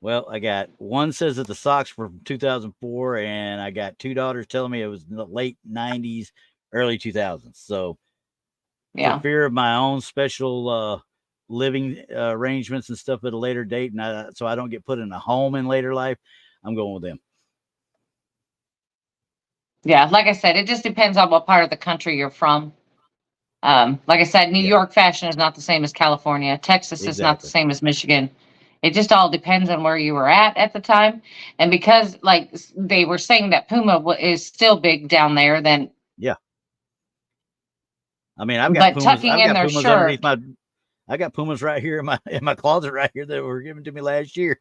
Well, I got one says that the socks were from 2004, and I got two daughters telling me it was in the late 90s, early 2000s. So, Yeah. for fear of my own special living arrangements and stuff at a later date, and so I don't get put in a home in later life, I'm going with them. Yeah, like I said, it just depends on what part of the country you're from. Like I said, New York fashion is not the same as California. Texas is not the same as Michigan. It just all depends on where you were at the time. And because, like, they were saying that Puma is still big down there, then yeah. I mean, I've got Pumas. tucking I've in got their Pumas shirt, underneath my. I got Pumas right here in my closet right here that were given to me last year.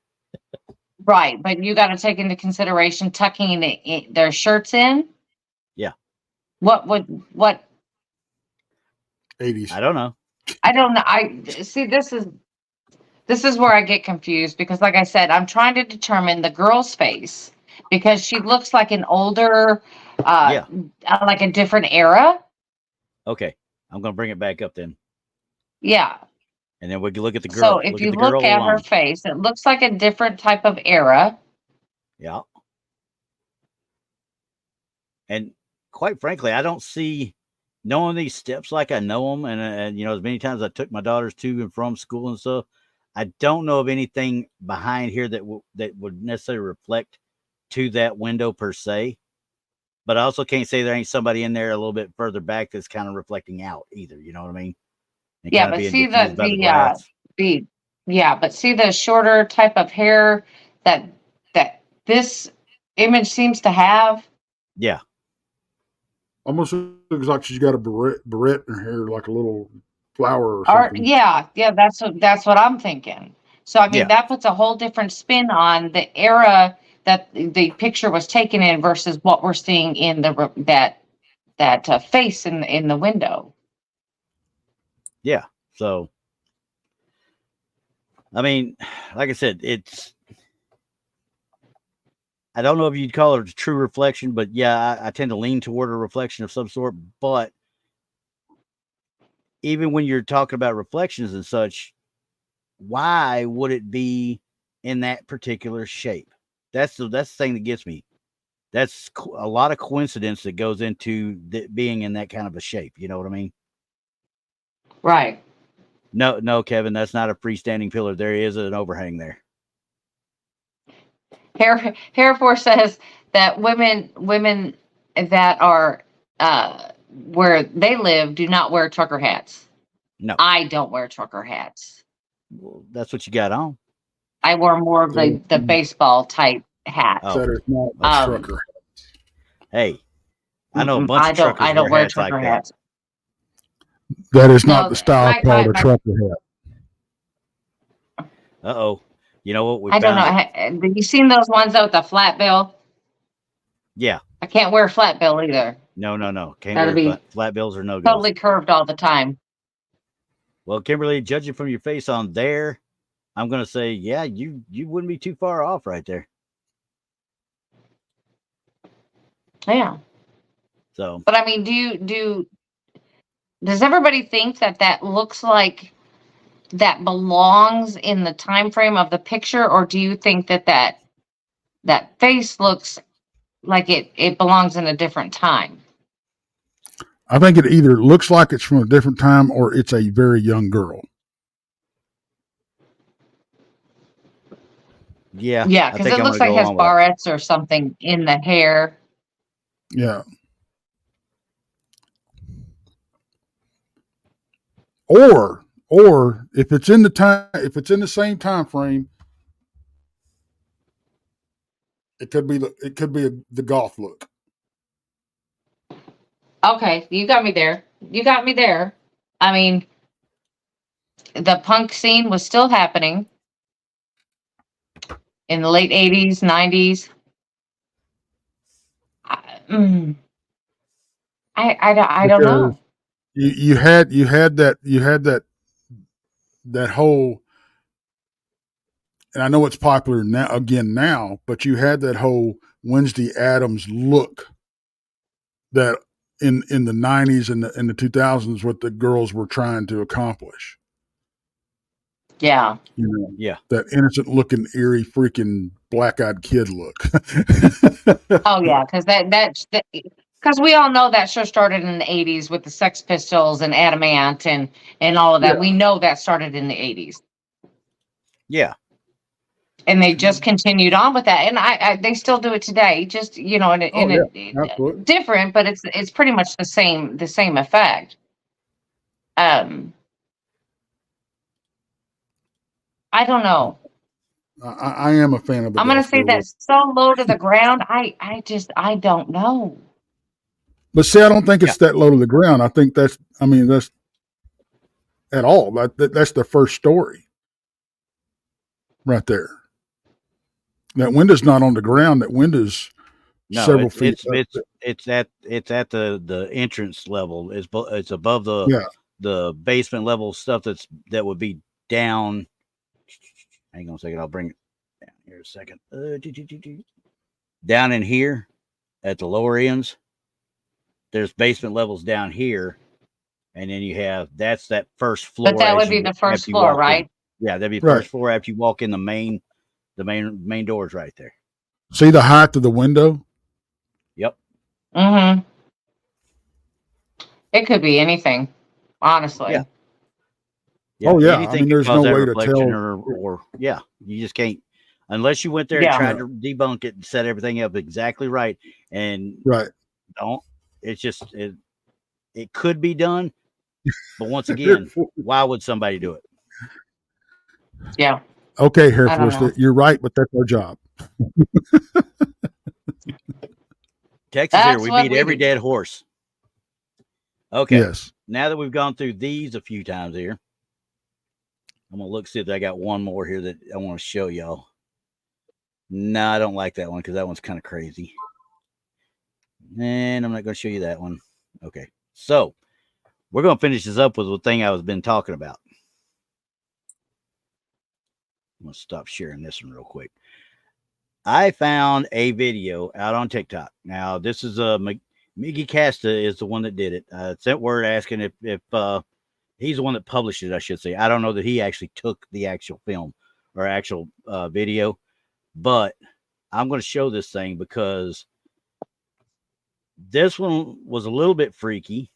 Right, but you got to take into consideration tucking their shirts in. Yeah. What 80s. I don't know. I don't know. I see. This is where I get confused because, like I said, I'm trying to determine the girl's face because she looks like an older, like a different era. Okay, I'm gonna bring it back up then. Yeah. And then we can look at the girl. So if you look at her face, it looks like a different type of era. Yeah. And quite frankly, I don't see knowing these steps like I know them, and you know, as many times I took my daughters to and from school and stuff, I don't know of anything behind here that would necessarily reflect to that window per se. But I also can't say there ain't somebody in there a little bit further back that's kind of reflecting out either. You know what I mean? And Yeah, but see but see the shorter type of hair that this image seems to have. Yeah. Almost looks like she's got a barrette in her hair, like a little flower or something. Yeah, that's what I'm thinking. So I mean, that puts a whole different spin on the era that the picture was taken in versus what we're seeing in that face in the window. Yeah. So, I mean, like I said, I don't know if you'd call it a true reflection, but yeah, I tend to lean toward a reflection of some sort. But even when you're talking about reflections and such, why would it be in that particular shape? That's the thing that gets me. That's a lot of coincidence that goes into being in that kind of a shape. You know what I mean? Right. No, Kevin, that's not a freestanding pillar. There is an overhang there. Hairforce says that women that are where they live do not wear trucker hats. No, I don't wear trucker hats. Well, that's what you got on. I wore more of the baseball type hat. That is not a trucker. Hey, I know a bunch of truckers I don't wear wear hats trucker like hats. That is not the style called a trucker hat. Uh-oh. You know what? We I don't know. found it. Have you seen those ones out with the flat bill? Yeah. I can't wear a flat bill either. No. Can't That'll wear be flat bills or no-go. totally curved all the time. Well, Kimberly, judging from your face on there, I'm going to say, yeah, you wouldn't be too far off right there. Yeah. So, But I mean, does everybody think that looks like that belongs in the time frame of the picture, or do you think that face looks like it belongs in a different time? I think it either looks like it's from a different time or it's a very young girl. yeah. Yeah, I because think it I'm looks going to like go it has along with that. barrettes or something in the hair. Yeah. Or if it's in the same time frame, it could be the golf look. Okay, you got me there. You got me there. I mean, the punk scene was still happening in the late 80s, 90s. Mm, I don't Because know. you had that whole, and I know it's popular now, but you had that whole Wednesday Addams look that in the 90s and the 2000s what the girls were trying to accomplish. Yeah. You know, Yeah. that innocent looking, eerie, freaking black-eyed kid look. Oh yeah, because because we all know that show started in the 80s with the Sex Pistols and Adamant and all of that. Yeah. We know that started in the 80s. Yeah. And they just continued on with that, and they still do it today. Just in Oh a yeah, absolutely. different, but it's pretty much the same effect. Um, I don't know. I am a fan of the I'm gonna golf say girl look. that's so low to the ground. I don't know. But see, I don't think Yeah. it's that low to the ground. I think that's at all. That's the first story right there. That window's not on the ground. That window's No, several feet up. it's at the entrance level. It's above Yeah. the basement level stuff that would be down. Hang on a second, I'll bring it down here a second. Down in here at the lower ends, there's basement levels down here, and then that's that first floor. But that would be the first after you floor, walk right? in. Yeah, that'd be the Right. first floor after you walk in the main doors right there. See the height of the window? Yep. Mm-hmm. It could be anything, honestly. Yeah. Yeah, Oh yeah. anything could There's cause no that way to reflection tell. or yeah, you just can't unless you went there and Yeah. tried to debunk it and set everything up exactly right and Right. don't. It's just it could be done, but once again, why would somebody do it? Yeah. Okay, Hair I don't Force, know. you're right, but that's our job. Texas here, That's we what beat we every do. dead horse. Okay. Yes. Now that we've gone through these a few times here, I'm gonna look see if I got one more here that I want to show y'all. No, I don't like that one because that one's kind of crazy. And I'm not gonna show you that one. Okay. So we're gonna finish this up with the thing I was been talking about. I'm gonna stop sharing this one real quick. I found a video out on TikTok. Now, this is Miggy Casta is the one that did it. Sent word asking if he's the one that published it, I should say. I don't know that he actually took the actual film or actual video, but I'm going to show this thing because this one was a little bit freaky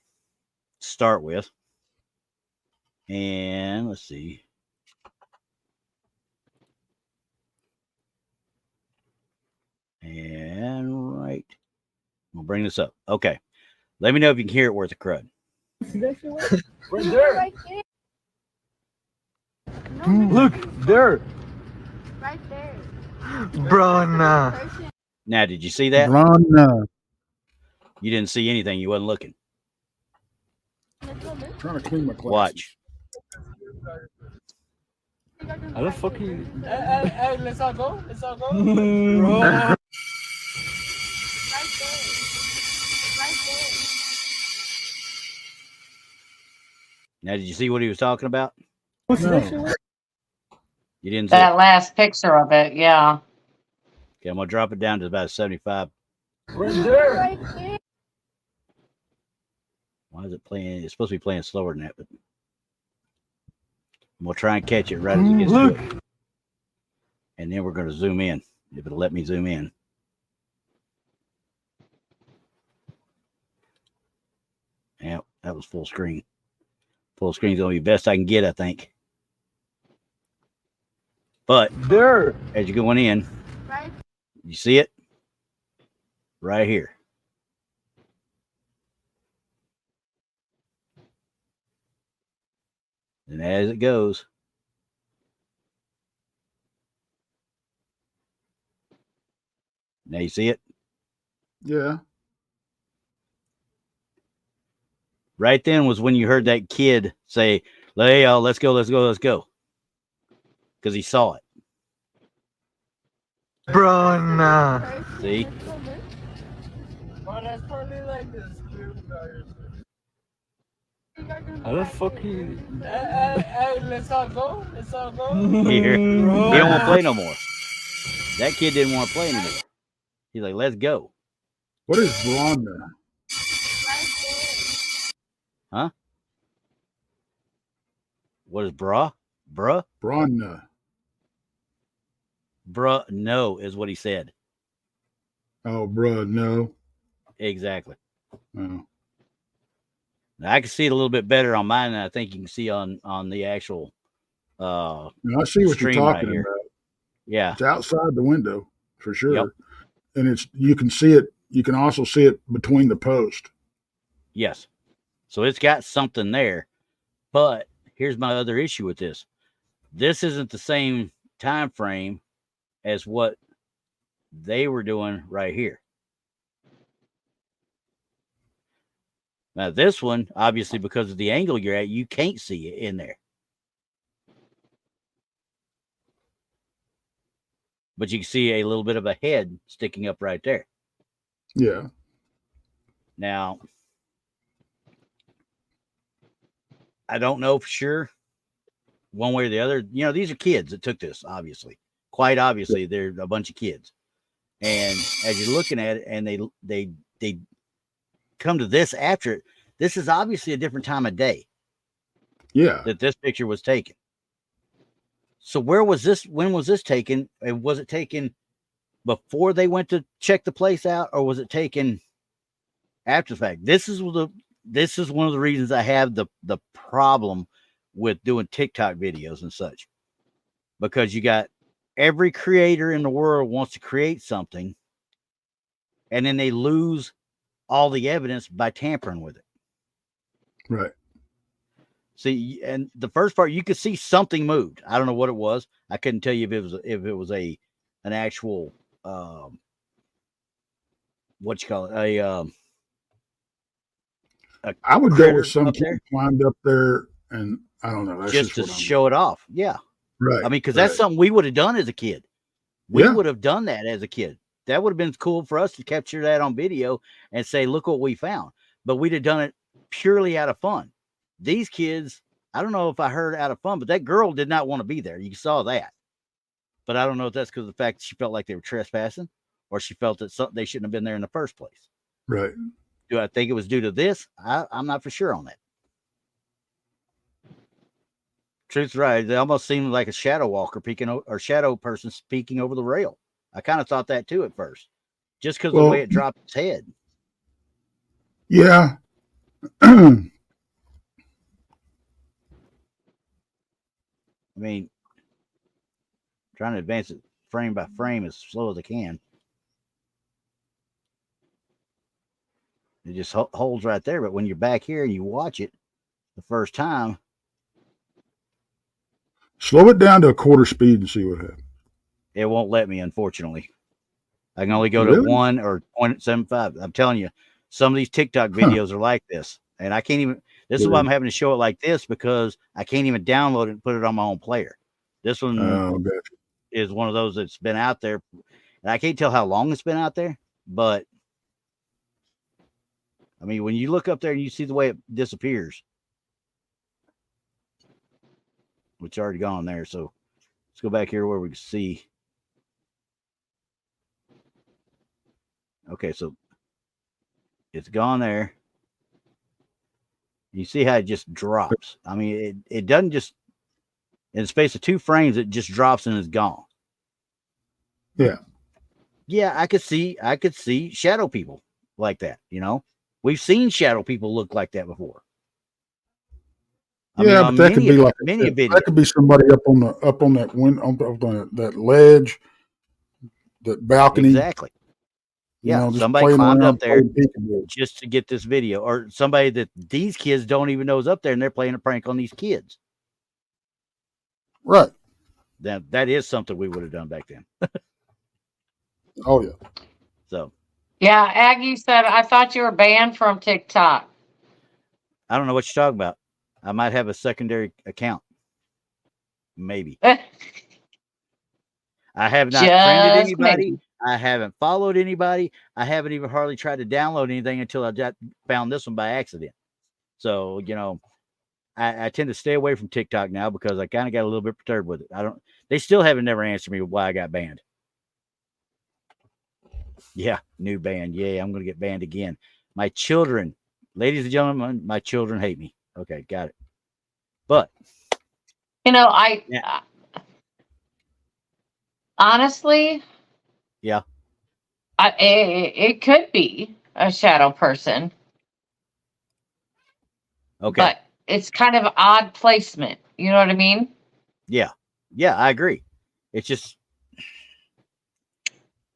to start with. And let's see. And right. I'll bring this up. Okay. Let me know if you can hear it worth a crud. Right there. Look, there. Right there. Bro, nah. Now, did you see that? Ron, You didn't see anything. You wasn't looking. trying to clean my glasses. Watch. How the fuck you? Hey, let's all go. Let's all go. Bro. Right there. Right there. Now, did you see what he was talking about? No. You didn't see it. That last picture of it, yeah. Okay, I'm gonna drop it down to about 75. Right there. Right there. Why is it playing? It's supposed to be playing slower than that, but I'm gonna try and catch it right as it gets to it. And then we're gonna zoom in, if it'll let me zoom in. Yeah, that was full screen. Full screen's gonna be best I can get, I think. But There. as you're going in, Right. you see it right here. And as it goes, now you see it Yeah. right then was when you heard that kid say, "Hey, y'all, let's go, let's go, let's go," because he saw it. Bro, nah. See? Bro, that's probably like this. How the fuck you? Hey, let's all go. Let's all go. Here, he Bro. don't want to play no more. That kid didn't want to play anymore. He's like, "Let's go." What is Branda? Right there. Huh? What is bruh? Bruh? Branda. Bruh, no, is what he said. Oh, bruh, no. Exactly. Oh. Now, I can see it a little bit better on mine than I think you can see on the actual Now, I see what you're stream right talking here. about. Yeah. It's outside the window for sure. Yep. And it's you can see it. You can also see it between the posts. Yes. So it's got something there. But here's my other issue with this. This isn't the same time frame as what they were doing right here. Now, this one, obviously, because of the angle you're at, you can't see it in there. But you can see a little bit of a head sticking up right there. Yeah. Now, I don't know for sure one way or the other. You know, these are kids that took this, obviously. Quite obviously, they're a bunch of kids. And as you're looking at it, and they come to this after it, this is obviously a different time of day. Yeah. That this picture was taken. So where was this? When was this taken? And was it taken before they went to check the place out, or was it taken after the fact? This is one of the reasons I have the problem with doing TikTok videos and such, because you got every creator in the world wants to create something, and then they lose all the evidence by tampering with it. Right. See, and the first part, you could see something moved. I don't know what it was. I couldn't tell you if it was an actual what you call it, I would go critter with some up kid there climbed up there, and I don't know. That's just to what I'm show it off. Yeah, right. I mean, because that's something we would have done as a kid. We Yeah. would have done that as a kid. That would have been cool for us to capture that on video and say, "Look what we found." But we'd have done it purely out of fun. These kids, I don't know if I heard out of fun, but that girl did not want to be there. You saw that. But I don't know if that's because of the fact that she felt like they were trespassing, or she felt that they shouldn't have been there in the first place. Right. Do I think it was due to this? I'm not for sure on that. Truth's right. They almost seemed like a shadow walker peeking or shadow person peeking over the rail. I kind of thought that too at first, just because of the way it dropped its head. Yeah. I mean, trying to advance it frame by frame as slow as I can. It just holds right there. But when you're back here and you watch it the first time, Slow it down to a quarter speed and see what happens. it won't let me, unfortunately. I can only go to Really? 1 or 0.75. I'm telling you, some of these TikTok videos are like this. And I can't even, this is why I'm having to show it like this, because I can't even download it and put it on my own player. This one Gotcha. is one of those that's been out there, and I can't tell how long it's been out there, but I mean, when you look up there and you see the way it disappears, which already gone there. So let's go back here where we can see. Okay, so it's gone there. You see how it just drops. I mean, it doesn't just in the space of 2 frames, it just drops and is gone. Yeah. Yeah, I could see shadow people like that, you know. We've seen shadow people look like that before. I mean, but that could be like many videos. that could be somebody up on that that ledge, that balcony. Exactly. Yeah, just somebody playing climbed around, up there playing peekaboo. just to get this video, or somebody that these kids don't even know is up there, and they're playing a prank on these kids. Right. That is something we would have done back then. Oh yeah. So Yeah, Aggie said, I thought you were banned from TikTok. I don't know what you're talking about. I might have a secondary account. Maybe. I have not friended Just anybody. maybe. I haven't followed anybody. I haven't even hardly tried to download anything until I found this one by accident. So, you know, I tend to stay away from TikTok now because I kind of got a little bit perturbed with it. They still haven't never answered me why I got banned. Yeah, new ban. Yeah, I'm going to get banned again. My children, ladies and gentlemen, my children hate me. Okay, got it. But, You know, Yeah. honestly, yeah, it could be a shadow person, okay. but it's kind of odd placement. You know what I mean? Yeah, I agree. It's just,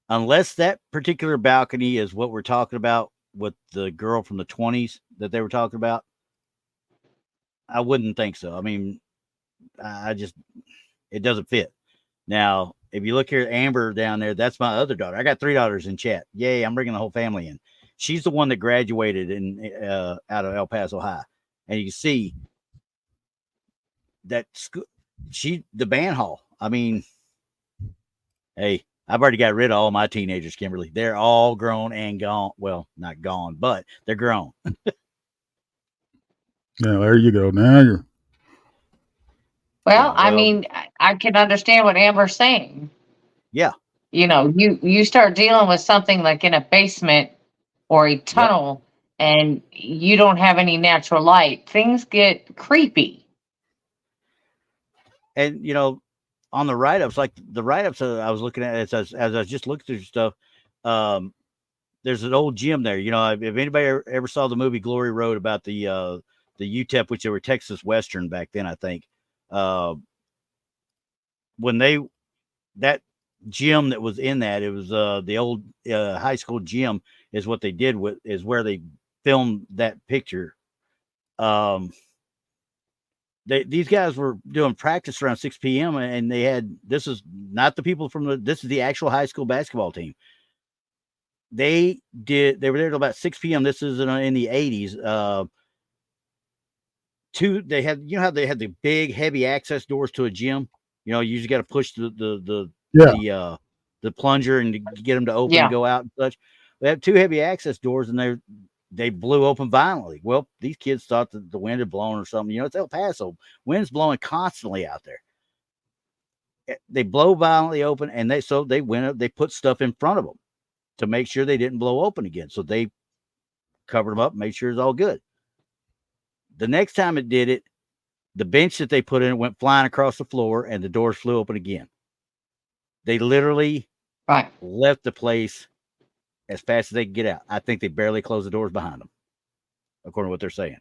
unless that particular balcony is what we're talking about with the girl from the 20s that they were talking about, I wouldn't think so. I mean, it doesn't fit. Now, if you look here at Amber down there, that's my other daughter. I got 3 daughters in chat. Yay, I'm bringing the whole family in. She's the one that graduated out of El Paso High. And you can see that the band hall. I mean, hey, I've already got rid of all my teenagers, Kimberly. They're all grown and gone. Well, not gone, but they're grown. Yeah, there you go. Now you're. Well, Yeah, I mean, I can understand what Amber's saying. Yeah. You know, you start dealing with something like in a basement or a tunnel, and you don't have any natural light. Things get creepy. And, you know, on the write-ups, like the write-ups I was looking at as I was just looking through stuff, there's an old gym there. You know, if anybody ever saw the movie Glory Road about the UTEP, which they were Texas Western back then, I think, when that gym that was in that, it was the old high school gym is what they did is where they filmed that picture. These guys were doing practice around 6 p.m. and this is not the people this is the actual high school basketball team. They were there till about 6 p.m. This is in the 80s. They had, you know how they had the big heavy access doors to a gym? You know, you usually got to push the plunger and to get them to open and go out and such. They have 2 heavy access doors and they blew open violently. Well, these kids thought that the wind had blown or something. You know, it's El Paso. Wind's blowing constantly out there. They blow violently open, and they went up. They put stuff in front of them to make sure they didn't blow open again. So they covered them up, made sure it's all good. The next time it did it, the bench that they put in went flying across the floor, and the doors flew open again. They literally left the place as fast as they could get out. I think they barely closed the doors behind them, according to what they're saying.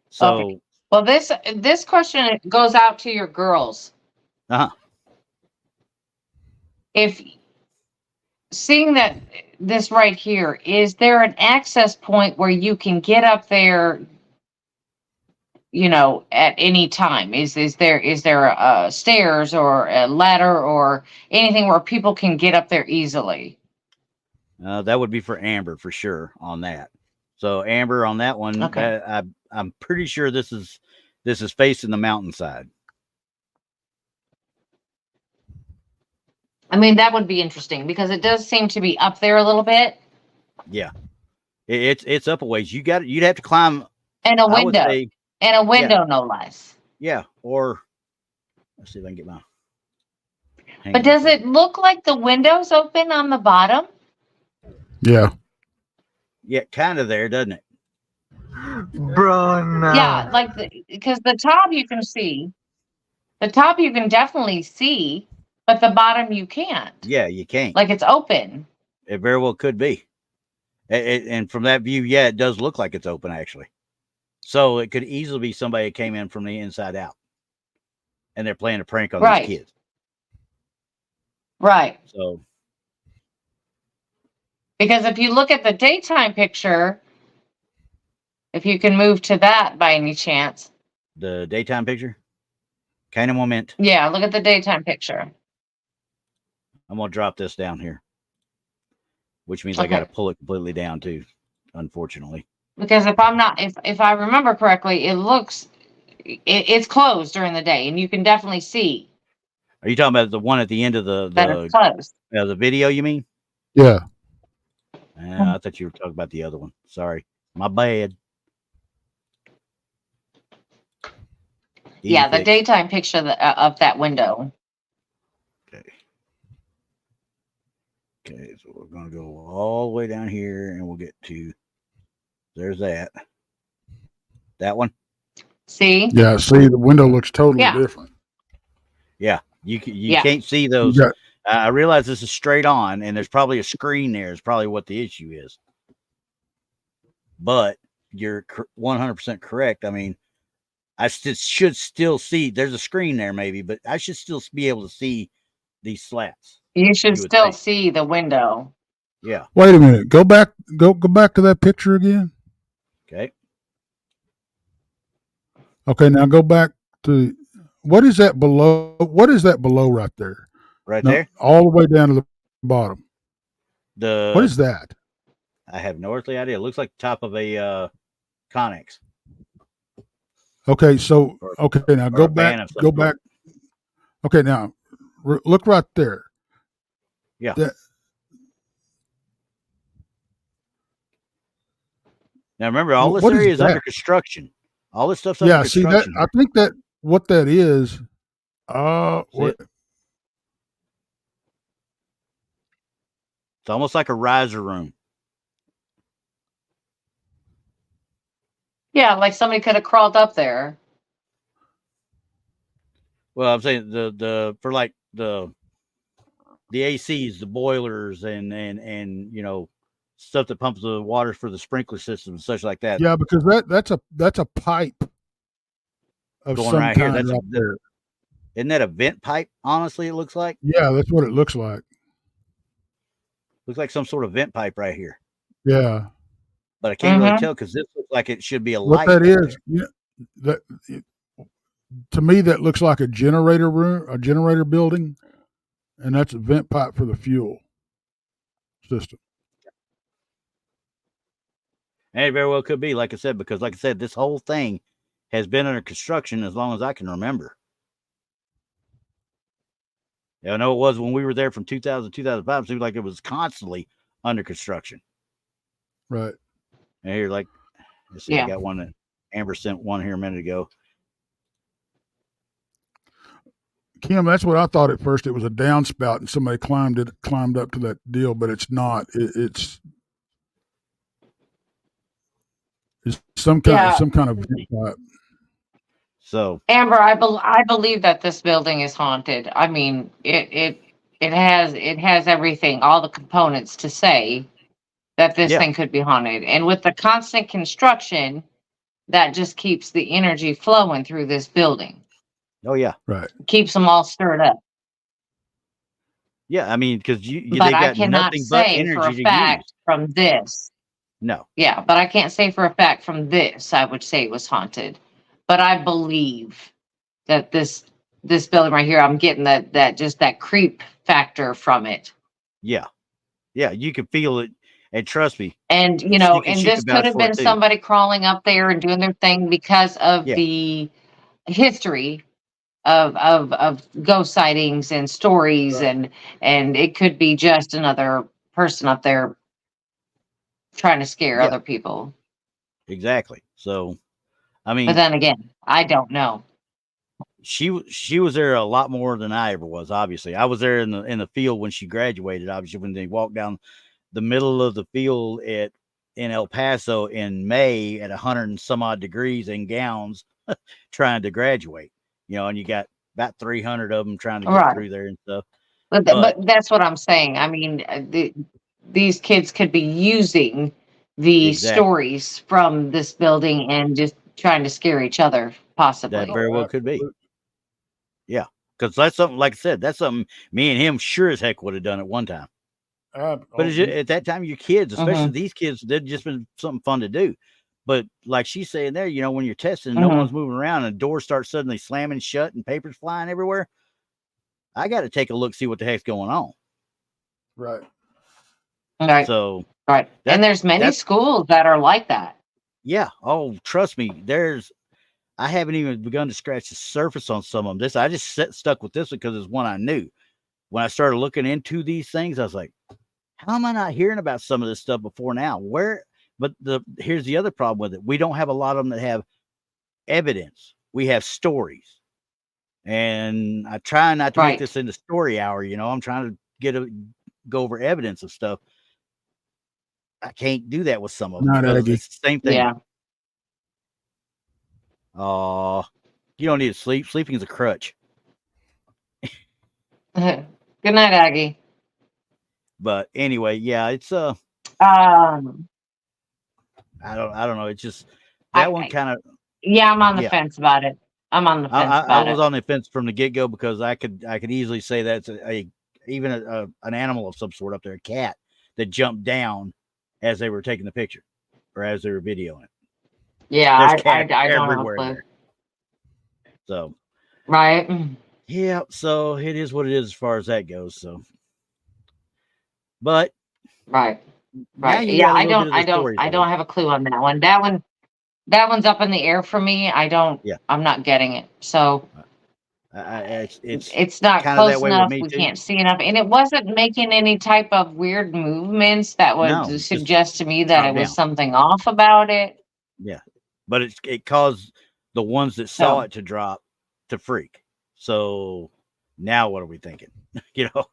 So, okay. Well, this question goes out to your girls. If seeing that this right here, is there an access point where you can get up there, you know, at any time? Is there a stairs or a ladder or anything where people can get up there easily? That would be for Amber for sure on that. So Amber, on that one, I'm pretty sure this is facing the mountainside. I mean, that would be interesting because it does seem to be up there a little bit. Yeah, it's up a ways. You'd have to climb. And a I would window. say, And a window, no less. yeah. Or let's see if I can get my. Hang But on a does second. it look like the window's open on the bottom? Yeah. Yeah, kind of there, doesn't it? Bro, nah. Yeah, like because the top you can see. The top you can definitely see, but the bottom you can't. Yeah, you can't. Like it's open. It very well could be. And from that view, yeah, it does look like it's open actually. So it could easily be somebody that came in from the inside out, and they're playing a prank on Right. these kids. Right. So Because if you look at the daytime picture, if you can move to that by any chance. the daytime picture, kind of moment. Yeah, look at the daytime picture. I'm gonna drop this down here, which means I got to Okay. pull it completely down too. Unfortunately, Because if I remember correctly, it's closed during the day, and you can definitely see are you talking about the one at the end of that it's closed. the video? You mean? Yeah. I thought you were talking about the other one. Sorry, my bad. Yeah, the Easy fix. daytime picture of that window. Okay. Okay, so we're gonna go all the way down here, and we'll get to. There's that. That one. See? Yeah. See, the window looks totally Yeah. different. Yeah, you Yeah. can't see You those. got, I realize this is straight on, and there's probably a screen there. Is probably what the issue is. But you're 100% correct. I mean, I should still see. There's a screen there, maybe, but I should still be able to see these slats. You should You would still think. see the window. Yeah. wait a minute. Go back to that picture again. Okay. Okay, now go back to what is that below? What is that below right there? Right No, there. all the way down to the bottom. The What is that? I have no earthly idea. It looks like the top of a Connex. Okay, so okay, now or go a van back. of some Go sort. back. Okay, now look right there. Yeah. Now remember, all this What is area is under that? construction. All this stuff's under Yeah, see that? construction. I think that what that is. See What? it? It's almost like a riser room. Yeah, like somebody could have crawled up there. Well, I'm saying for like the ACs, the boilers, and stuff that pumps the water for the sprinkler system and such like that. Yeah, because that's a pipe of Going some right here. kind That's right there. Isn't that a vent pipe? Honestly, it looks like Yeah, that's what it looks like. some sort of vent pipe right here. Yeah, But I can't really Mhm. tell because this looks like it should be a what light. that right is, to me, that looks like a generator room, a generator building, and that's a vent pipe for the fuel system. And it very well could be, like I said, because like I said, this whole thing has been under construction as long as I can remember. Yeah, I know it was when we were there from 2000 to 2005. It seemed like it was constantly under construction. Right. And here, like, let's see, Yeah. I got one that Amber sent one here a minute ago. Kim, that's what I thought at first. It was a downspout, and somebody climbed up to that deal, but it's not. It's some kind of vent pipe. So Amber, I believe that this building is haunted. I mean, it has everything, all the components to say that this Yeah. thing could be haunted. And with the constant construction, that just keeps the energy flowing through this building. oh yeah, Right. Keeps them all stirred up. yeah. I mean, because they But I got cannot nothing but say for a energy to fact use. from this. No, Yeah, but I can't say for a fact from this I would say it was haunted. But I believe that this building right here, I'm getting that creep factor from it. yeah, yeah. You can feel it, and trust me. And She and can this vouch could have for been it, too. somebody crawling up there and doing their thing because of Yeah. the history of ghost sightings and stories, Right. and it could be just another person up there trying to scare Yeah, other people. exactly. So, I But mean, then again, I don't know. she was there a lot more than I ever was. Obviously, I was there in the field when she graduated. Obviously, when they walked down the middle of the field in El Paso in May at 100 and some odd degrees in gowns, trying to graduate. And you got about 300 of them trying to get Right. through there and stuff. But But that's what I'm saying. I mean, these kids could be using the exactly, stories from this building and just trying to scare each other, that possibly. very Oh, well could be. absolutely. Yeah, because that's something, like I said, that's something me and him sure as heck would have done at one time. But Oh, at that time, your kids, especially Hmm. these kids, they'd just been something fun to do. But like she's saying there, when you're testing, no Hmm. one's moving around, and doors start suddenly slamming shut and papers flying everywhere. I got to take a look, see what the heck's going on. right. Right. So Right. And that's there's many that's schools that are like that. yeah. Oh, trust me, I haven't even begun to scratch the surface on some of them. I just stuck with this one because it's one I knew. When I started looking into these things, I was like, how am I not hearing about some of this stuff before now? But here's the other problem with it. We don't have a lot of them that have evidence. We have stories. And I try not to make Right. this into story hour. I'm trying to go over evidence of stuff. I can't do that with some of them Not because Aggie. it's the same thing. Yeah. Oh, you don't need to sleep. Sleeping is a crutch. Good night, Aggie. But anyway, yeah, it's Um, I don't know. It's just that one I kind of yeah, I'm on the yeah. fence about it. I'm on the fence I about was it. on the fence from the get go because I could easily say that's even an animal of some sort up there, a cat that jumped down as they were taking the picture or as they were videoing it. Yeah, There's cats I don't have a everywhere clue. there. So Right. Mm. yeah, so it is what it is as far as that goes. So, but Right. now Right. you Yeah, got a little bit of the stories I of it. don't have a clue on that one. That one's up in the air for me. Yeah, I'm not getting it. So it's it's not kind of that close way with enough. me We too. can't see enough. And it wasn't making any type of weird movements that would No, just suggest to me that drop it was down. something off about it. Yeah, but it caused the ones that saw So it to drop to freak. So now what are we thinking? you know,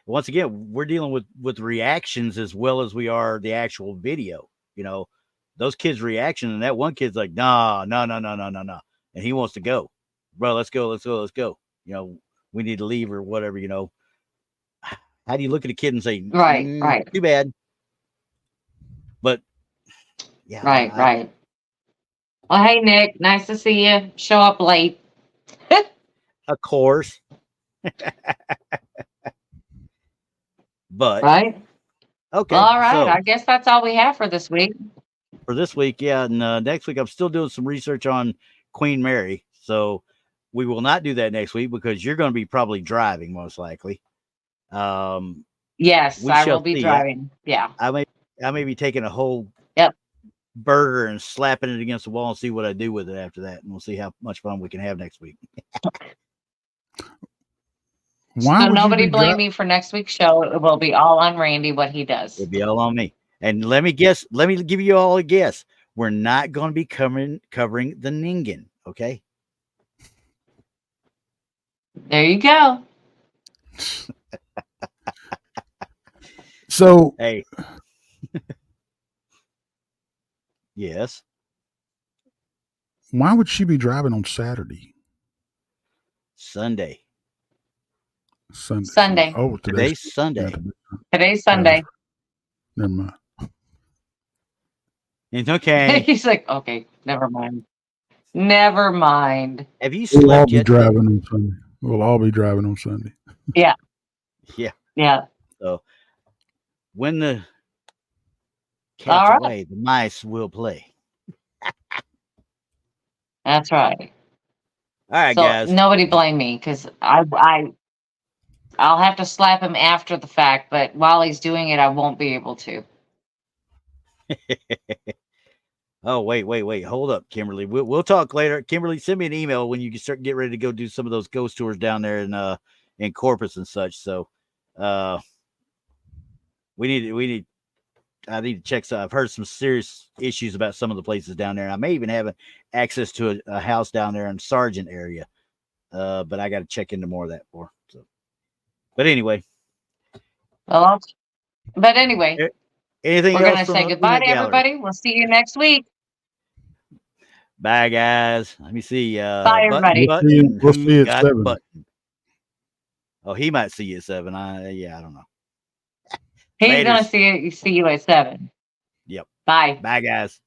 Once again, we're dealing with reactions as well as we are the actual video. Those kids' reaction, and that one kid's like, nah, no, no, no, no, no, no, and he wants to go, bro. Let's go, let's go, let's go. We need to leave or whatever. How do you look at a kid and say, right, right, too bad? But yeah, right, right. Well, hey Nick, nice to see you. Show up late. of course, but Right. Well, okay. all right. So I guess that's all we have for this week. for this week, yeah, and next week I'm still doing some research on Queen Mary. So we will not do that next week because you're going to be probably driving most likely. Yes, We I shall will be see. driving. Yeah. I may be taking a whole Yep. burger and slapping it against the wall and see what I do with it after that, and we'll see how much fun we can have next week. Why So would you nobody be blame driving? me for next week's show. It will be all on Randy what he does. It'll be all on me. And let me give you all a guess. We're not going to be covering the Ningen, okay? There you go. So Hey. Yes. why would she be driving on Saturday? Sunday. Sunday. Oh, Today's Sunday. Today's Sunday. Never mind. It's okay. He's like, okay, never mind. Never mind. Have you We'll all slept be yet today? driving on Sunday. We'll all be driving on Sunday. Yeah. Yeah. Yeah. So when the cat's All right. away, the mice will play. That's right. All right, So guys. nobody blame me because I'll have to slap him after the fact, but while he's doing it, I won't be able to. Oh, wait. Hold up, Kimberly. We'll talk later. Kimberly, send me an email when you can get ready to go do some of those ghost tours down there in Corpus and such. So uh we need I need to check. So I've heard some serious issues about some of the places down there. I may even have access to a house down there in Sargent area. But I got to check into more of that for. So, but anyway, Well, but anyway, anything we're else gonna from say the goodbye peanut to gallery? everybody. We'll see you next week. Bye, guys. Let me see. Bye, everybody. We'll see Who you at got 7. button? Oh, he might see you at 7. I don't know. He's gonna Laters. see you at 7. Yep. Bye. Bye, guys.